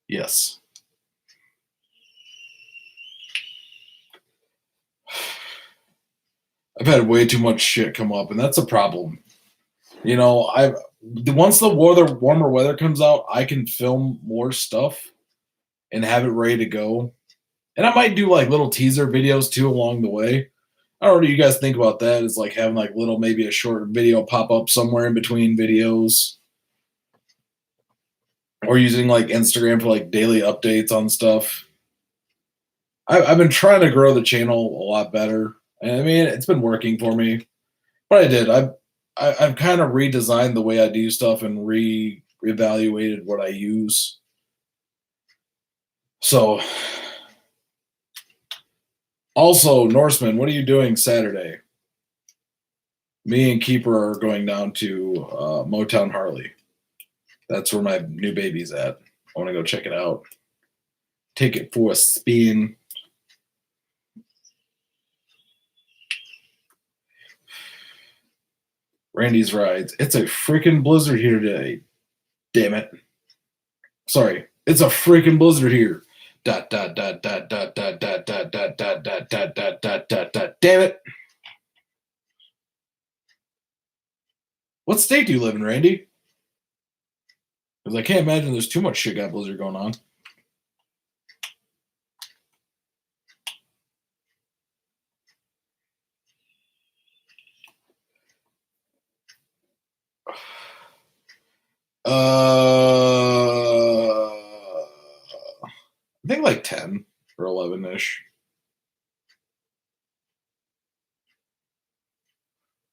yes. I've had way too much shit come up, and that's a problem. Once the warmer weather comes out, I can film more stuff and have it ready to go. And I might do like little teaser videos too along the way. I don't know what you guys think about that. It's like having like maybe a short video pop up somewhere in between videos. Or using like Instagram for like daily updates on stuff. I've been trying to grow the channel a lot better. And I mean, it's been working for me. But I did. I've kind of redesigned the way I do stuff and reevaluated what I use. So, also, Norseman, what are you doing Saturday? Me and Keeper are going down to Motown Harley. That's where my new baby's at. I want to go check it out. Take it for a spin. Randy's rides. It's a freaking blizzard here today. Damn it. Sorry. It's a freaking blizzard here. Dot dot dot dot dot dot dot dot dot dot dot dot dot dot dot dot. Damn it. What state do you live in, Randy? Because I can't imagine there's too much shit got blizzard going on. I think like 10 or 11-ish.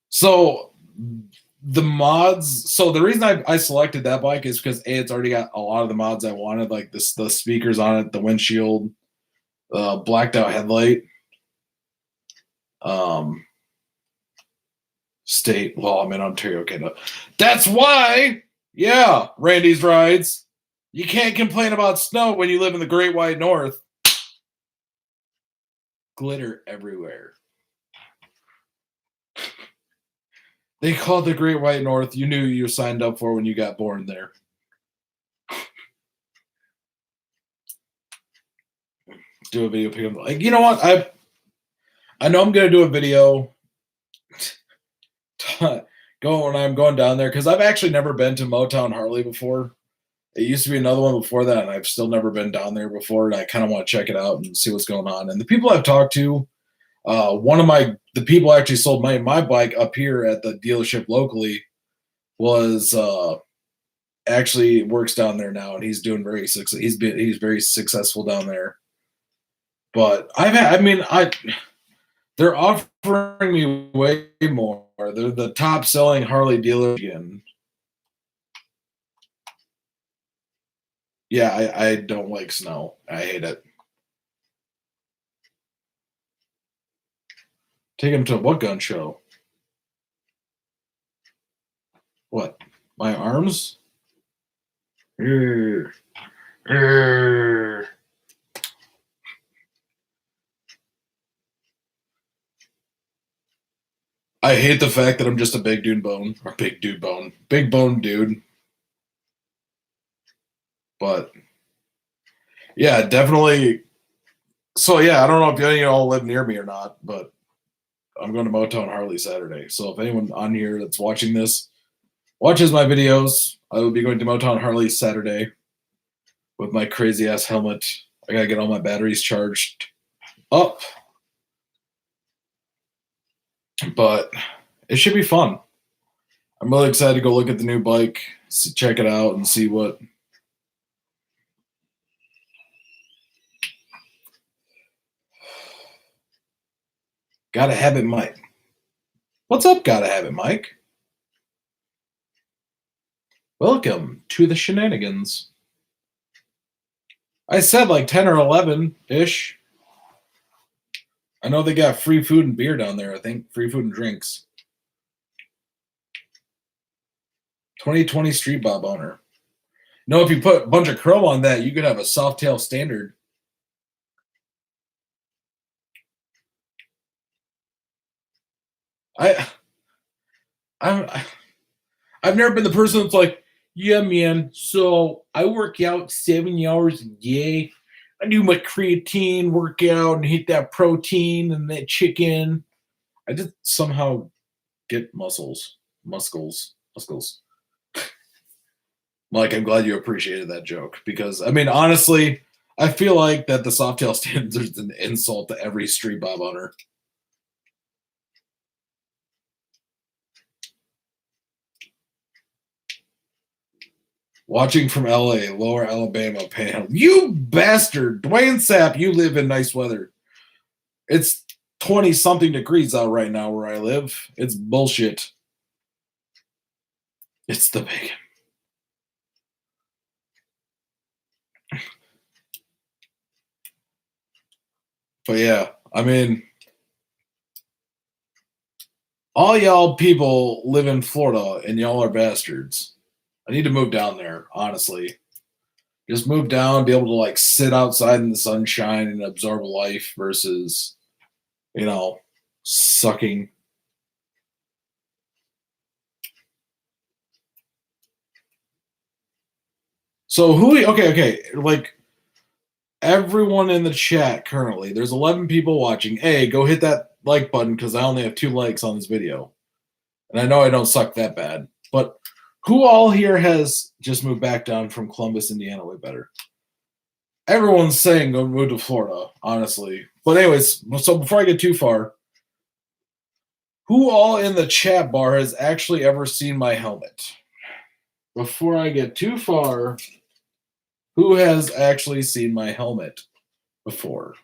So the mods, so the reason I selected that bike is because A, it's already got a lot of the mods I wanted, like the speakers on it, the windshield, blacked out headlight. State, well, I'm in Ontario, Canada. That's why, yeah, Randy's rides. You can't complain about snow when you live in the Great White North. Glitter everywhere. They call it the Great White North. You knew you signed up for when you got born there. Do a video, pick up. Like, you know what? I know I'm gonna do a video when I'm going down there because I've actually never been to Motown Harley before. It used to be another one before that, and I've still never been down there before. And I kind of want to check it out and see what's going on. And the people I've talked to, the people actually sold my bike up here at the dealership locally was actually works down there now, and he's doing he's very successful down there. But they're offering me way more. They're the top selling Harley dealer again. Yeah, I don't like snow. I hate it. Take him to what gun show? What? My arms? Urgh. Urgh. I hate the fact that I'm just a big bone dude. But yeah, definitely. So yeah, I don't know if any of y'all live near me or not, but I'm going to Motown Harley Saturday. So if anyone on here that's watching this watches my videos, I will be going to Motown Harley Saturday with my crazy ass helmet. I gotta get all my batteries charged up. But it should be fun. I'm really excited to go look at the new bike, check it out, and see what. Gotta have it, Mike. What's up, Gotta Have It, Mike? Welcome to the shenanigans. I said like 10 or 11-ish. I know they got free food and beer down there, I think. Free food and drinks. 2020 Street Bob owner. No, if you put a bunch of chrome on that, you could have a Softail standard. I've never been the person that's like, yeah, man, so I work out 7 hours a day. I do my creatine workout and hit that protein and that chicken. I just somehow get muscles. Mike, I'm glad you appreciated that joke because, I mean, honestly, I feel like that the Softail standard is an insult to every Street Bob owner. Watching from LA, Lower Alabama Panhandle. You bastard. Dwayne Sapp, you live in nice weather. It's 20-something degrees out right now where I live. It's bullshit. It's the bacon. But yeah, I mean, all y'all people live in Florida and y'all are bastards. I need to move down there, honestly. Just move down, be able to like sit outside in the sunshine and absorb life versus, you know, sucking. So okay, like everyone in the chat currently, there's 11 people watching. Hey, go hit that like button because I only have 2 likes on this video. And I know I don't suck that bad, but who all here has just moved back down from Columbus, Indiana way better? Everyone's saying go move to Florida, honestly. But anyways, so before I get too far, who all in the chat bar has actually ever seen my helmet? Before I get too far, who has actually seen my helmet before?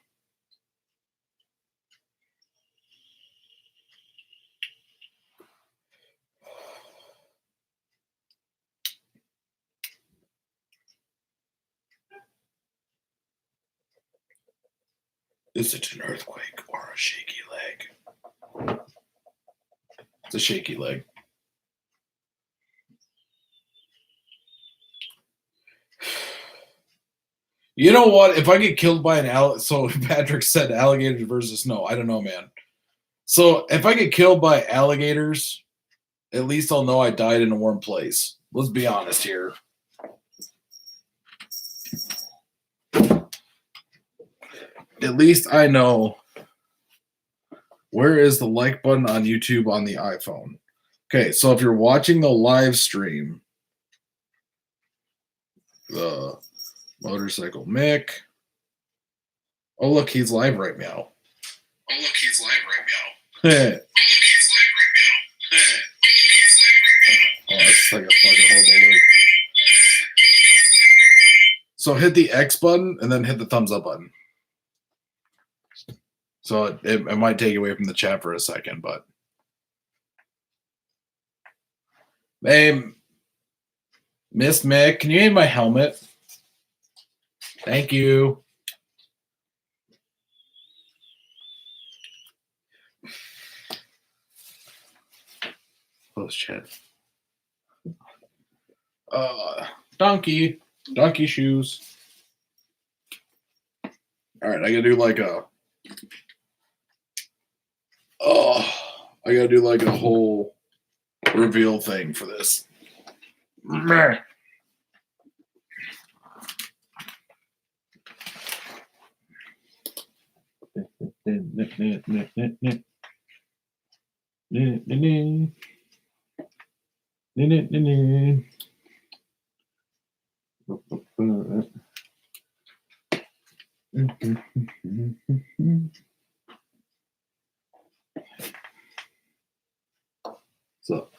Is it an earthquake or a shaky leg? It's a shaky leg. You know what? If I get killed by an so Patrick said alligators versus snow. I don't know, man. So if I get killed by alligators, at least I'll know I died in a warm place. Let's be honest here. At least I know. Where is the like button on YouTube on the iPhone? Okay, so if you're watching the live stream, the motorcycle Mick. Oh, look, he's live right now. Oh, that's like a fucking horrible loop. So hit the X button and then hit the thumbs up button. So it might take you away from the chat for a second, but hey, Miss Mick, can you aim my helmet? Thank you. Close chat. Donkey shoes. All right, I gotta do like a whole reveal thing for this. Meh. So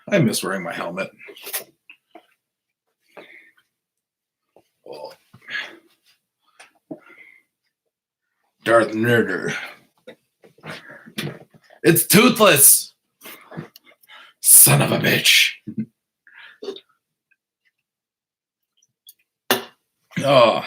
I miss wearing my helmet. Oh. Darth Nerder. It's toothless. Son of a bitch. Oh.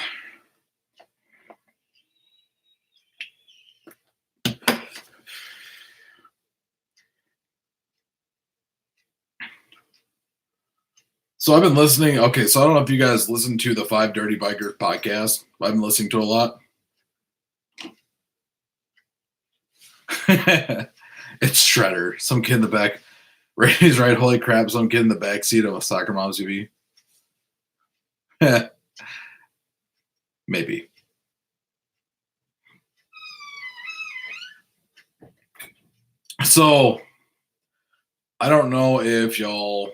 So I've been listening. Okay, so I don't know if you guys listen to the 5 Dirty Bikers podcast. I've been listening to a lot. It's Shredder. Some kid in the back. He's right. Holy crap! Some kid in the back seat of a soccer mom's UV. Maybe. So I don't know if y'all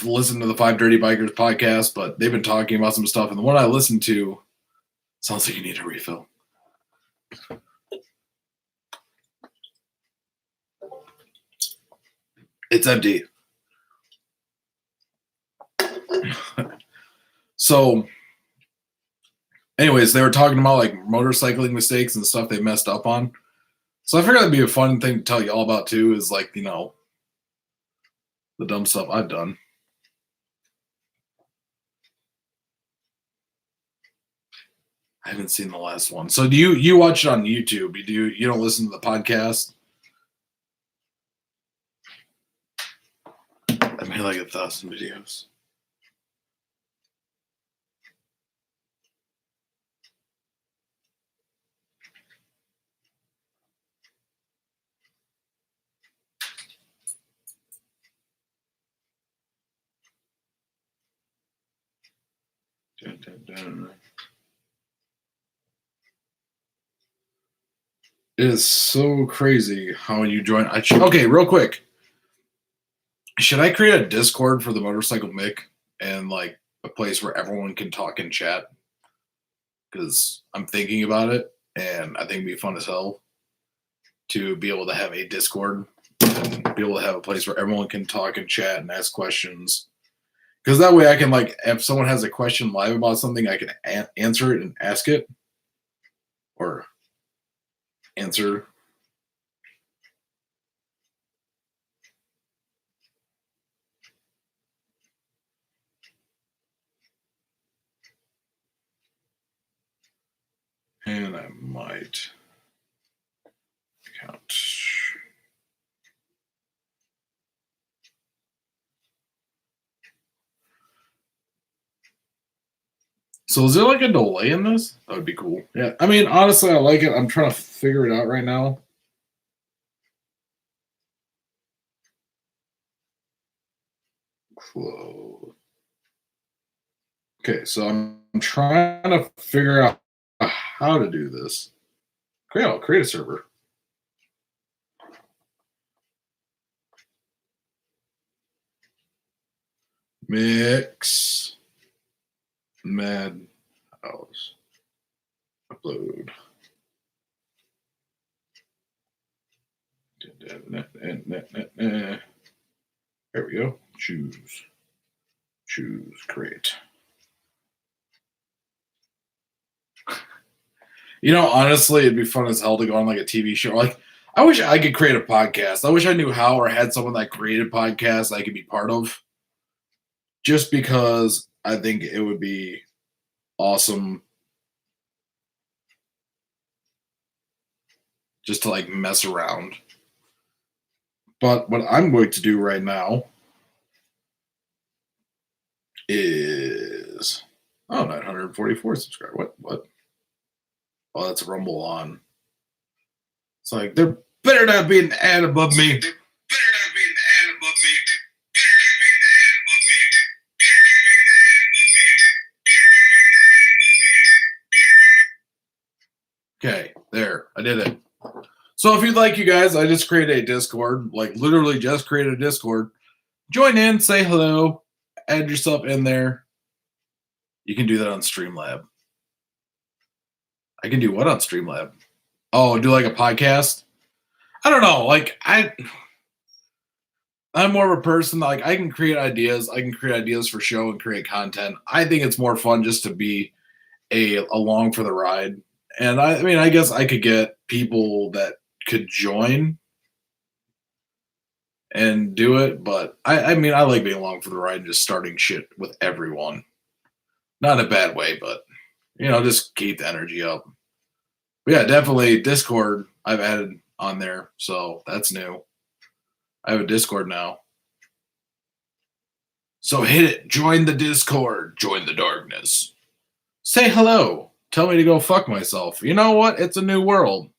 listen to the Five Dirty Bikers podcast, but they've been talking about some stuff, and the one I listened to sounds like you need a refill. It's empty. So, anyways, they were talking about like motorcycling mistakes and stuff they messed up on. So I figured that'd be a fun thing to tell you all about too, is like, you know, the dumb stuff I've done. I haven't seen the last one. So do you watch it on YouTube? You don't listen to the podcast? I made like 1,000 videos. Dun, dun, dun. It is so crazy how you join. Okay, real quick. Should I create a Discord for the Motorcycle Mick and like a place where everyone can talk and chat? Because I'm thinking about it, and I think it'd be fun as hell to be able to have a Discord and be able to have a place where everyone can talk and chat and ask questions. Because that way I can, like, if someone has a question live about something, I can answer it and ask it. Or answer. And I might count. So is there like a delay in this? That would be cool. Yeah. I mean, honestly, I like it. I'm trying to figure it out right now. Whoa. Okay, so I'm trying to figure out how to do this. Create a server. Mix Mad House. Upload. There we go. Choose. Create. You know, honestly, it'd be fun as hell to go on like a TV show. Like, I wish I could create a podcast. I wish I knew how or had someone that created podcasts I could be part of. Just because I think it would be awesome just to like mess around. But what I'm going to do right now is 944 subscribers. What? Oh, that's Rumble on. It's like there better not be an ad above me. Okay, there. I did it. So if you'd like, you guys, I just created a Discord. Like literally just created a Discord. Join in, say hello, add yourself in there. You can do that on Streamlab. I can do what on Streamlab? Oh, do like a podcast? I don't know. Like I'm more of a person that, like, I can create ideas. I can create ideas for show and create content. I think it's more fun just to be along for the ride. And I mean, I guess I could get people that could join and do it, but I mean, I like being along for the ride and just starting shit with everyone. Not in a bad way, but you know, just keep the energy up. But yeah, definitely Discord I've added on there, so that's new. I have a Discord now. So hit it. Join the Discord. Join the darkness. Say hello. Tell me to go fuck myself. You know what? It's a new world.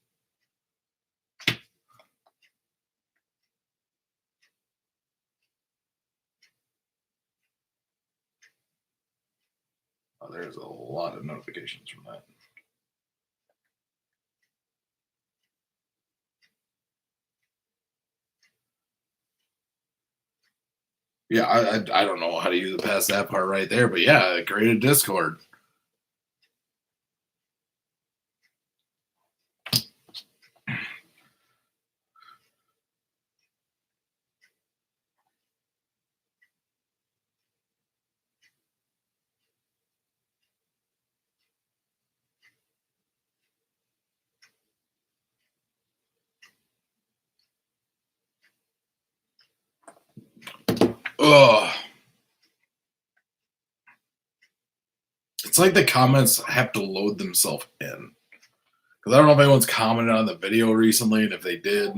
Oh, there's a lot of notifications from that. Yeah, I don't know how to use it past that part right there, but yeah, create a Discord. Ugh. It's like the comments have to load themselves in. Because I don't know if anyone's commented on the video recently, and if they did.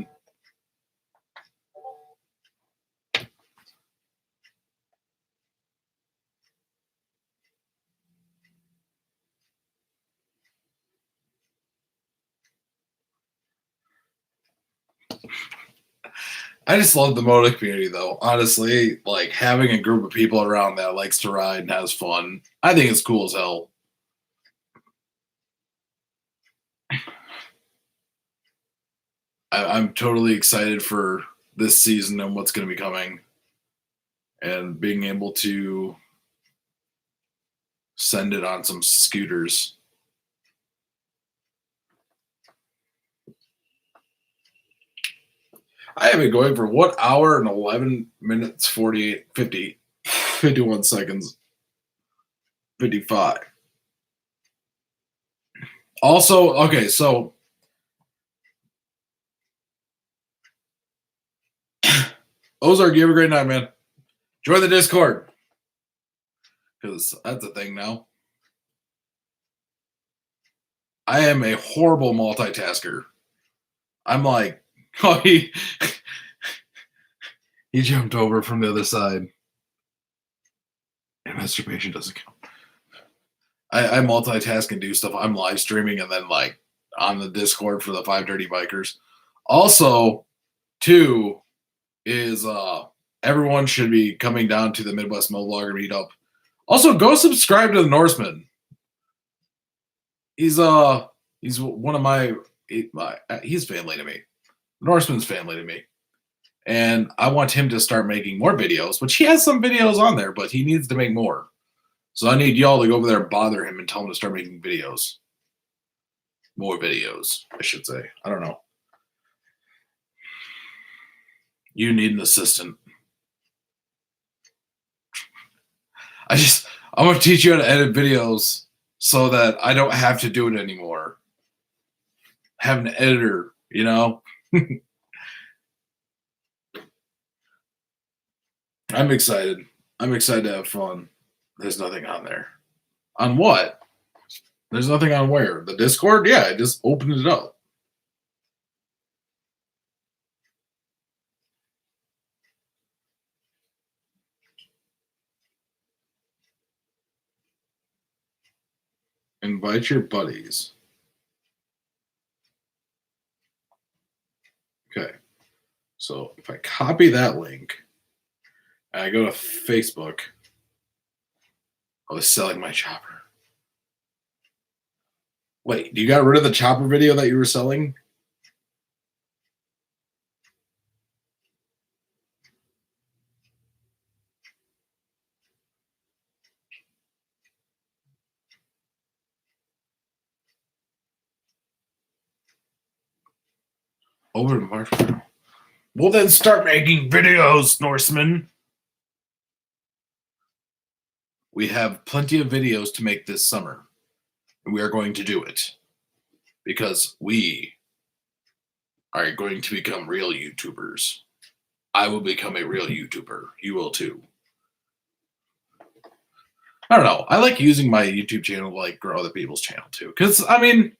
I just love the moto community, though. Honestly, like having a group of people around that likes to ride and has fun. I think it's cool as hell. I'm totally excited for this season and what's going to be coming, and being able to send it on some scooters. I have it going for 1 hour and 11 minutes, 51 seconds, 55. Also, okay, so Ozark, you have a great night, man. Join the Discord, because that's a thing now. I am a horrible multitasker. I'm like, oh, he jumped over from the other side. And masturbation doesn't count. I multitask and do stuff. I'm live streaming and then like on the Discord for the 5 Dirty Bikers. Also, two is everyone should be coming down to the Midwest Motovlogger meetup. Also, go subscribe to the Norseman. He's one of my he's family to me. Norseman's family to me. And I want him to start making more videos, which he has some videos on there, but he needs to make more. So I need y'all to go over there and bother him and tell him to start making videos. More videos, I should say. I don't know. You need an assistant. I'm going to teach you how to edit videos so that I don't have to do it anymore. Have an editor, you know? I'm excited. I'm excited to have fun. There's nothing on there. On what? There's nothing on where? The Discord? Yeah, I just opened it up. Invite your buddies. Okay. So if I copy that link and I go to Facebook, I was selling my chopper. Wait, you got rid of the chopper video that you were selling? Over to March. Well, then start making videos, Norseman. We have plenty of videos to make this summer. And we are going to do it. Because we are going to become real YouTubers. I will become a real YouTuber. You will too. I don't know. I like using my YouTube channel to like grow other people's channel too. Because I mean,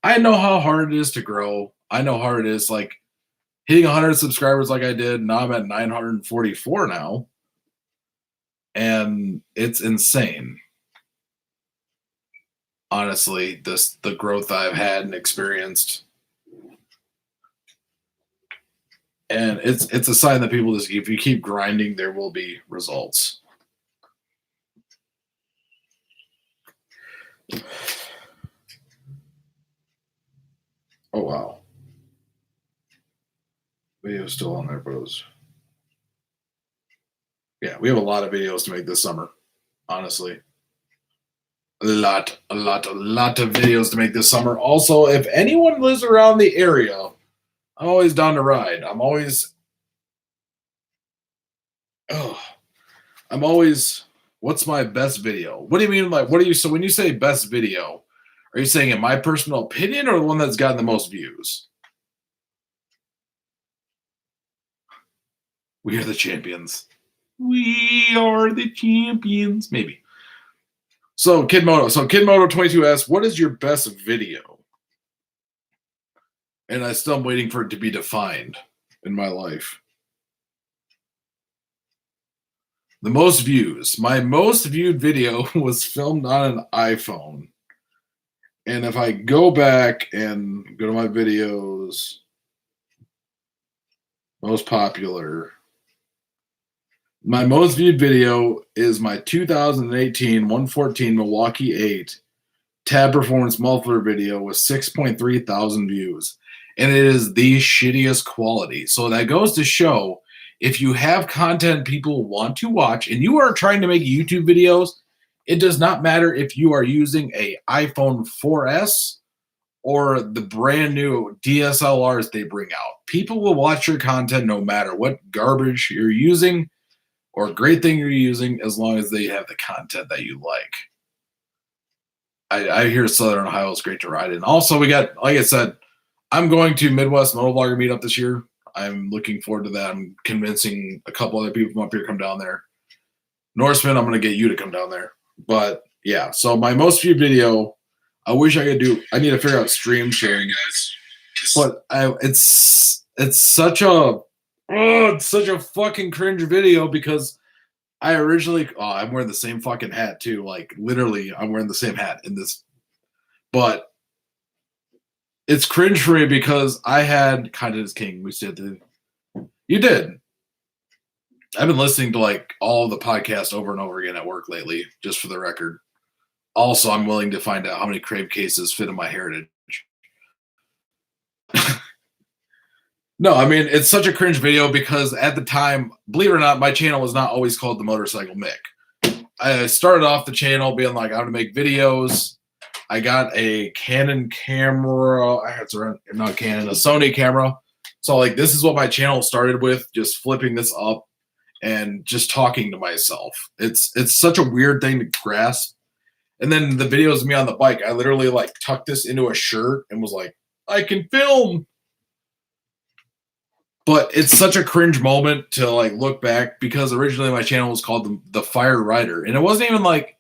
I know how hard it is to grow. I know how hard it is like hitting 100 subscribers like I did. Now I'm at 944 now. And it's insane. Honestly, the growth I've had and experienced. And it's a sign that people just, if you keep grinding, there will be results. Oh wow. Video's still on there, bros. Yeah. yeah, we have a lot of videos to make this summer, honestly. A lot of videos to make this summer. Also, if anyone lives around the area, I'm always down to ride. I'm always, what's my best video? What do you mean, like, so when you say best video, are you saying in my personal opinion or the one that's gotten the most views? We are the champions. We are the champions. Maybe. So Kid Moto 22S, what is your best video? And I still am waiting for it to be defined in my life. The most views. My most viewed video was filmed on an iPhone. And if I go back and go to my videos, most popular, my most viewed video is my 2018 114 Milwaukee 8 tab performance muffler video with 6.3 thousand views. And it is the shittiest quality. So that goes to show, if you have content people want to watch and you are trying to make YouTube videos, it does not matter if you are using a iPhone 4S or the brand new DSLRs they bring out. People will watch your content no matter what garbage you're using or great thing you're using, as long as they have the content that you like. I hear Southern Ohio is great to ride in. Also, we got, like I said, I'm going to Midwest Motovlogger Meetup this year. I'm looking forward to that. I'm convincing a couple other people from up here to come down there. Norseman, I'm going to get you to come down there. But yeah, so my most viewed video, I wish I could do. I need to figure out stream sharing, but it's such a fucking cringe video because I originally I'm wearing the same fucking hat too. Like literally, I'm wearing the same hat in this, but it's cringe for me because I had Kind as King. We said that you did. I've been listening to like all the podcasts over and over again at work lately, just for the record. Also, I'm willing to find out how many crave cases fit in my heritage. No, I mean, it's such a cringe video because at the time, believe it or not, my channel was not always called The Motorcycle Mick. I started off the channel being like, I want to make videos. I got a Canon camera. Not Canon, a Sony camera. So like, this is what my channel started with, just flipping this up and just talking to myself. It's such a weird thing to grasp. And then the videos of me on the bike, I literally like tucked this into a shirt and was like, I can film. But it's such a cringe moment to like look back because originally my channel was called the Fire Rider. And it wasn't even like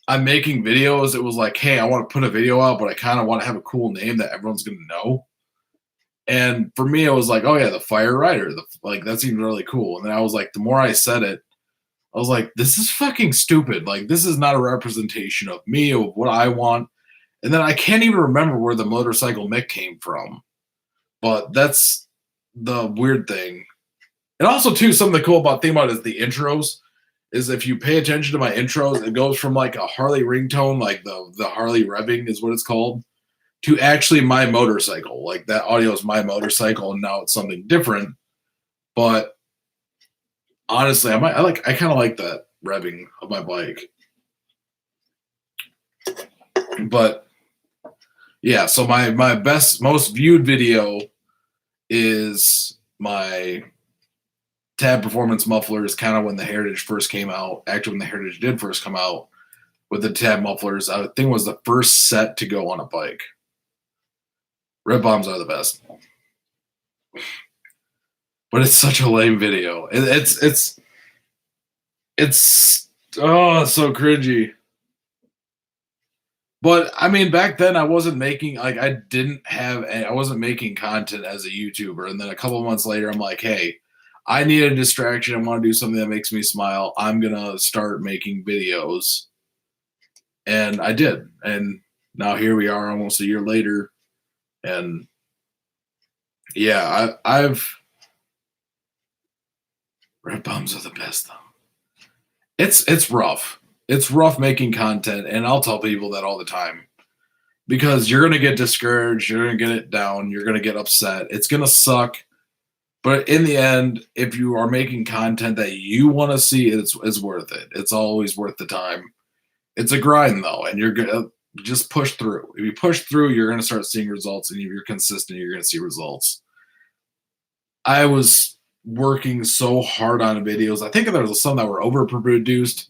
I'm making videos. It was like, hey, I want to put a video out, but I kind of want to have a cool name that everyone's going to know. And for me, it was like, oh yeah, the Fire Rider. Like, that seems really cool. And then I was like, the more I said it, I was like, this is fucking stupid. Like, this is not a representation of me, of what I want. And then I can't even remember where the Motorcycle Mick came from. But that's the weird thing. And also, too, something cool about is the intros. Is if you pay attention to my intros, it goes from like a Harley ringtone, like the Harley revving is what it's called, to actually my motorcycle. Like that audio is my motorcycle, and now it's something different. But honestly, I kind of like that revving of my bike. But yeah, so my most viewed video is my tab performance mufflers, kind of when the Heritage first came out. Actually, when the Heritage did first come out with the tab mufflers, I think was the first set to go on a bike. Red bombs are the best. But it's such a lame video. It's so cringy. But I mean, back then I wasn't making I wasn't making content as a YouTuber. And then a couple of months later, I'm like, hey, I need a distraction. I want to do something that makes me smile. I'm gonna start making videos. And I did. And now here we are almost a year later. And yeah, I've red bombs are the best though. It's rough. It's rough making content, and I'll tell people that all the time. Because you're gonna get discouraged, you're gonna get it down, you're gonna get upset. It's gonna suck. But in the end, if you are making content that you want to see, it's worth it. It's always worth the time. It's a grind though, and you're gonna just push through. If you push through, you're gonna start seeing results, and if you're consistent, you're gonna see results. I was working so hard on videos. I think there was some that were overproduced,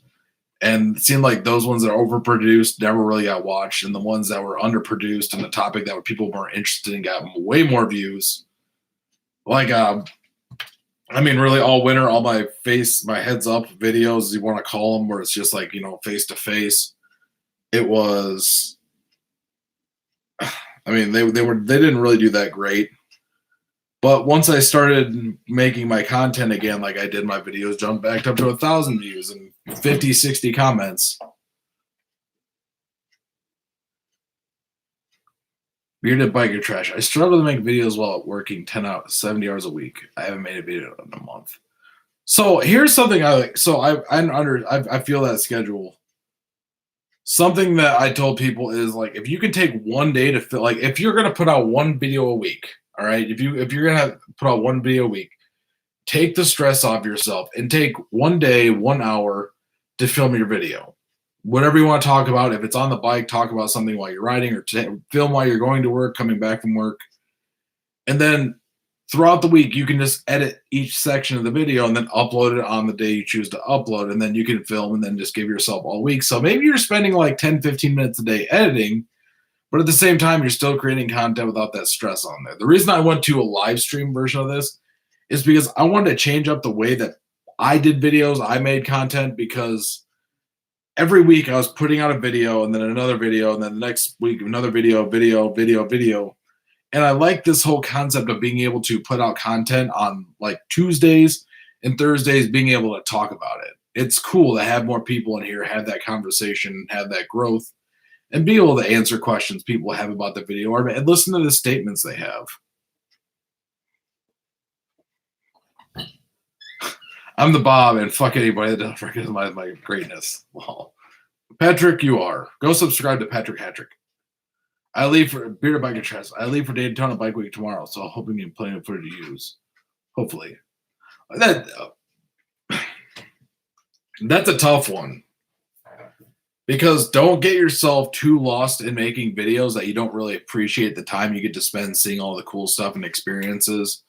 and it seemed like those ones that are overproduced never really got watched, and the ones that were underproduced and the topic that people weren't interested in got way more views. Like, I mean, really, all winter, all my heads up videos, you want to call them, where it's just like, face to face. It was, I mean, they didn't really do that great. But once I started making my content again, like I did, my videos jumped back up to 1,000 views and 50, 60 comments. Bearded biker trash. I struggle to make videos while working 70 hours a week. I haven't made a video in a month. So here's something I like. So I feel that schedule. Something that I told people is, like, if you can take one day to feel, like, if you're gonna put out one video a week, all right. If you're gonna put out one video a week, take the stress off yourself and take one day, 1 hour to film your video. Whatever you want to talk about. If it's on the bike, talk about something while you're riding, or film while you're going to work, coming back from work. And then throughout the week, you can just edit each section of the video and then upload it on the day you choose to upload. And then you can film and then just give yourself all week. So maybe you're spending like 10, 15 minutes a day editing, but at the same time, you're still creating content without that stress on there. The reason I went to a live stream version of this is because I wanted to change up the way that I did videos, I made content, because every week I was putting out a video and then another video, and then the next week another video. And I like this whole concept of being able to put out content on like Tuesdays and Thursdays, being able to talk about it. It's cool to have more people in here, have that conversation, have that growth, and be able to answer questions people have about the video, or and listen to the statements they have. I'm the Bob, and fuck anybody that doesn't recognize my greatness. Well, Patrick, you are. Go subscribe to Patrick Hattrick. I leave for Bearded Biker Trash. I leave for Daytona Bike Week tomorrow, so I'm hoping you can plenty of footage to use. Hopefully. That's a tough one. Because don't get yourself too lost in making videos that you don't really appreciate the time you get to spend seeing all the cool stuff and experiences.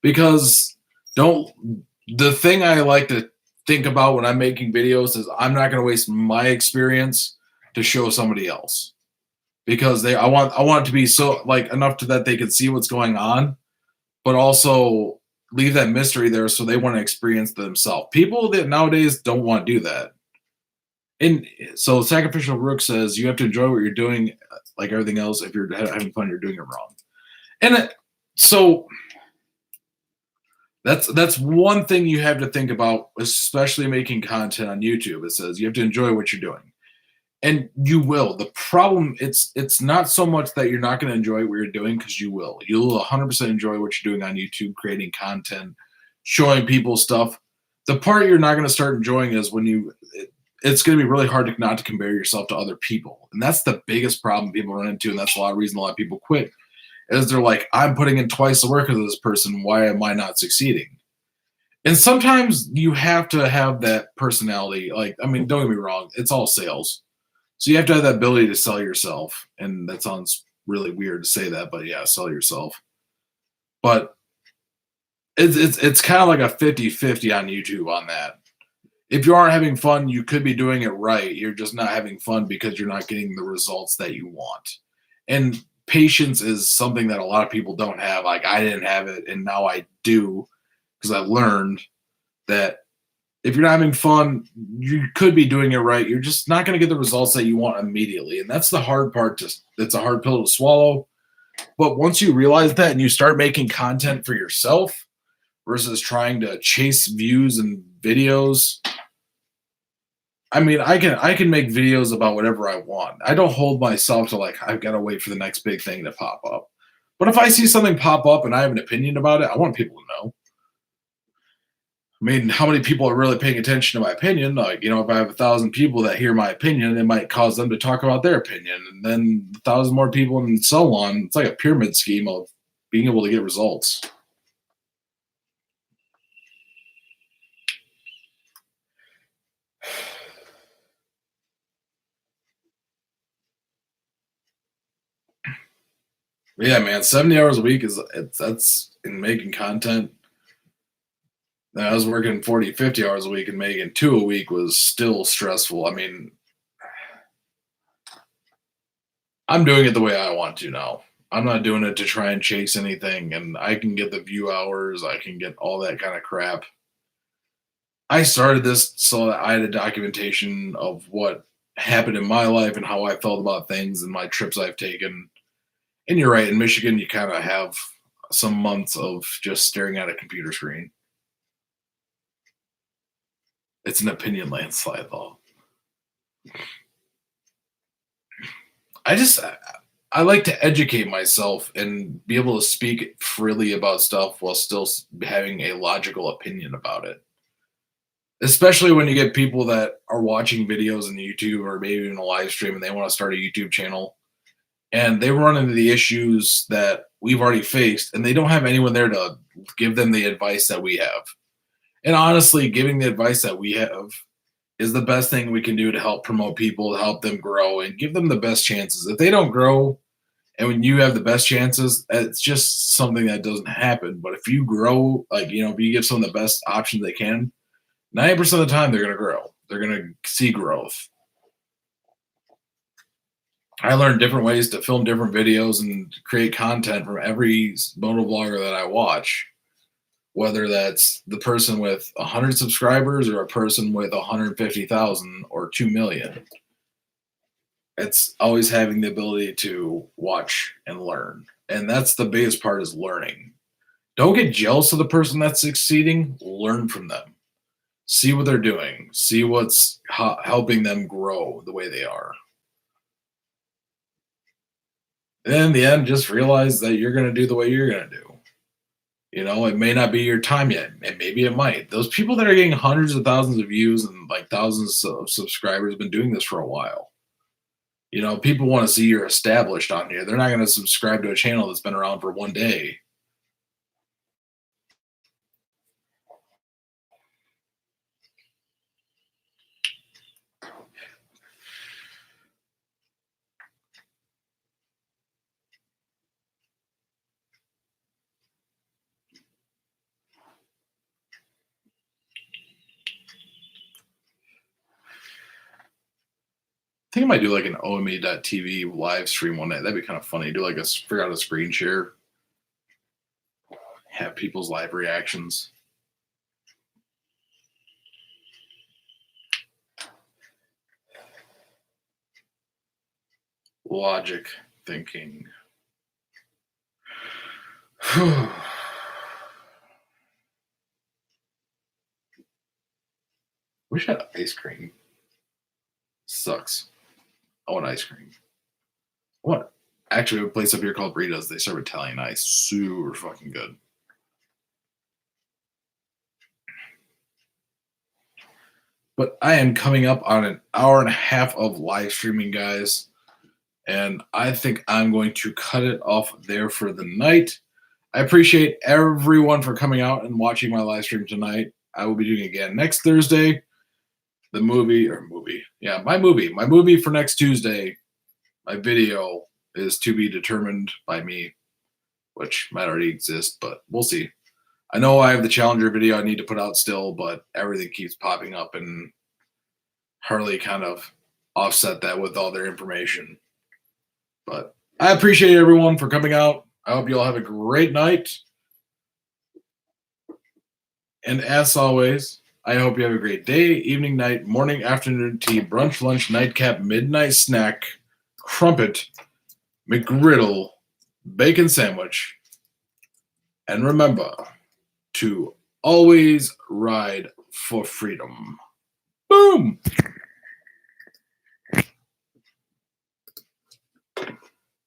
Because the thing I like to think about when I'm making videos is I'm not going to waste my experience to show somebody else, because I want it to be so, like, enough to that they can see what's going on, but also leave that mystery there so they want to experience themselves. People that nowadays don't want to do that. And so Sacrificial Rook says you have to enjoy what you're doing, like everything else. If you're having fun, you're doing it wrong. And so that's one thing you have to think about, especially making content on YouTube. It says you have to enjoy what you're doing, and you will. The problem, it's not so much that you're not going to enjoy what you're doing, because you will. You'll 100% enjoy what you're doing on YouTube, creating content, showing people stuff. The part you're not going to start enjoying is when it's going to be really hard not to compare yourself to other people, and that's the biggest problem people run into, and that's a lot of reason a lot of people quit. Is they're like, I'm putting in twice the work as this person. Why am I not succeeding? And sometimes you have to have that personality. Like, I mean, don't get me wrong. It's all sales. So you have to have that ability to sell yourself. And that sounds really weird to say that, but yeah, sell yourself. But it's kind of like a 50-50 on YouTube on that. If you aren't having fun, you could be doing it right. You're just not having fun because you're not getting the results that you want. And patience is something that a lot of people don't have. Like, I didn't have it, and now I do, because I learned that if you're not having fun, you could be doing it right. You're just not going to get the results that you want immediately. And that's the hard part. It's a hard pill to swallow. But once you realize that and you start making content for yourself versus trying to chase views and videos, I mean, I can make videos about whatever I want. I don't hold myself to, like, I've got to wait for the next big thing to pop up. But if I see something pop up and I have an opinion about it, I want people to know. I mean, how many people are really paying attention to my opinion? Like, if I have 1,000 people that hear my opinion, it might cause them to talk about their opinion, and then 1,000 more people, and so on. It's like a pyramid scheme of being able to get results. Yeah, man, 70 hours a week that's in making content. I was working 40, 50 hours a week and making 2 a week was still stressful. I mean, I'm doing it the way I want to now. I'm not doing it to try and chase anything, and I can get the view hours, I can get all that kind of crap. I started this so that I had a documentation of what happened in my life and how I felt about things and my trips I've taken. And you're right, in Michigan, you kind of have some months of just staring at a computer screen. It's an opinion landslide, though. I like to educate myself and be able to speak freely about stuff while still having a logical opinion about it. Especially when you get people that are watching videos on YouTube or maybe even a live stream and they want to start a YouTube channel and they run into the issues that we've already faced and they don't have anyone there to give them the advice that we have. And honestly, giving the advice that we have is the best thing we can do to help promote people, to help them grow and give them the best chances. If they don't grow and when you have the best chances, it's just something that doesn't happen. But if you grow, like, if you give someone the best options they can, 90% of the time they're going to grow. They're going to see growth. I learned different ways to film different videos and create content from every motovlogger that I watch, whether that's the person with 100 subscribers or a person with 150,000 or 2 million. It's always having the ability to watch and learn. And that's the biggest part, is learning. Don't get jealous of the person that's succeeding. Learn from them. See what they're doing. See what's helping them grow the way they are. And in the end, just realize that you're going to do the way you're going to do. It may not be your time yet, and maybe it might. Those people that are getting hundreds of thousands of views and like thousands of subscribers have been doing this for a while. People want to see you're established on here. They're not going to subscribe to a channel that's been around for one day. I think I might do like an OMA.TV live stream one night. That'd be kind of funny. Do like figure out a screen share, have people's live reactions. Logic thinking. Wish I had ice cream. Sucks. I want ice cream. What? Actually, a place up here called Burritos. They serve Italian ice. Super fucking good. But I am coming up on an hour and a half of live streaming, guys. And I think I'm going to cut it off there for the night. I appreciate everyone for coming out and watching my live stream tonight. I will be doing it again next Thursday. My movie for next Tuesday, my video is to be determined by me, which might already exist, but we'll see. I know I have the Challenger video I need to put out still, but everything keeps popping up and Harley kind of offset that with all their information. But I appreciate everyone for coming out. I hope you all have a great night. And as always, I hope you have a great day, evening, night, morning, afternoon, tea, brunch, lunch, nightcap, midnight snack, crumpet, McGriddle, bacon sandwich. And remember to always ride for freedom. Boom!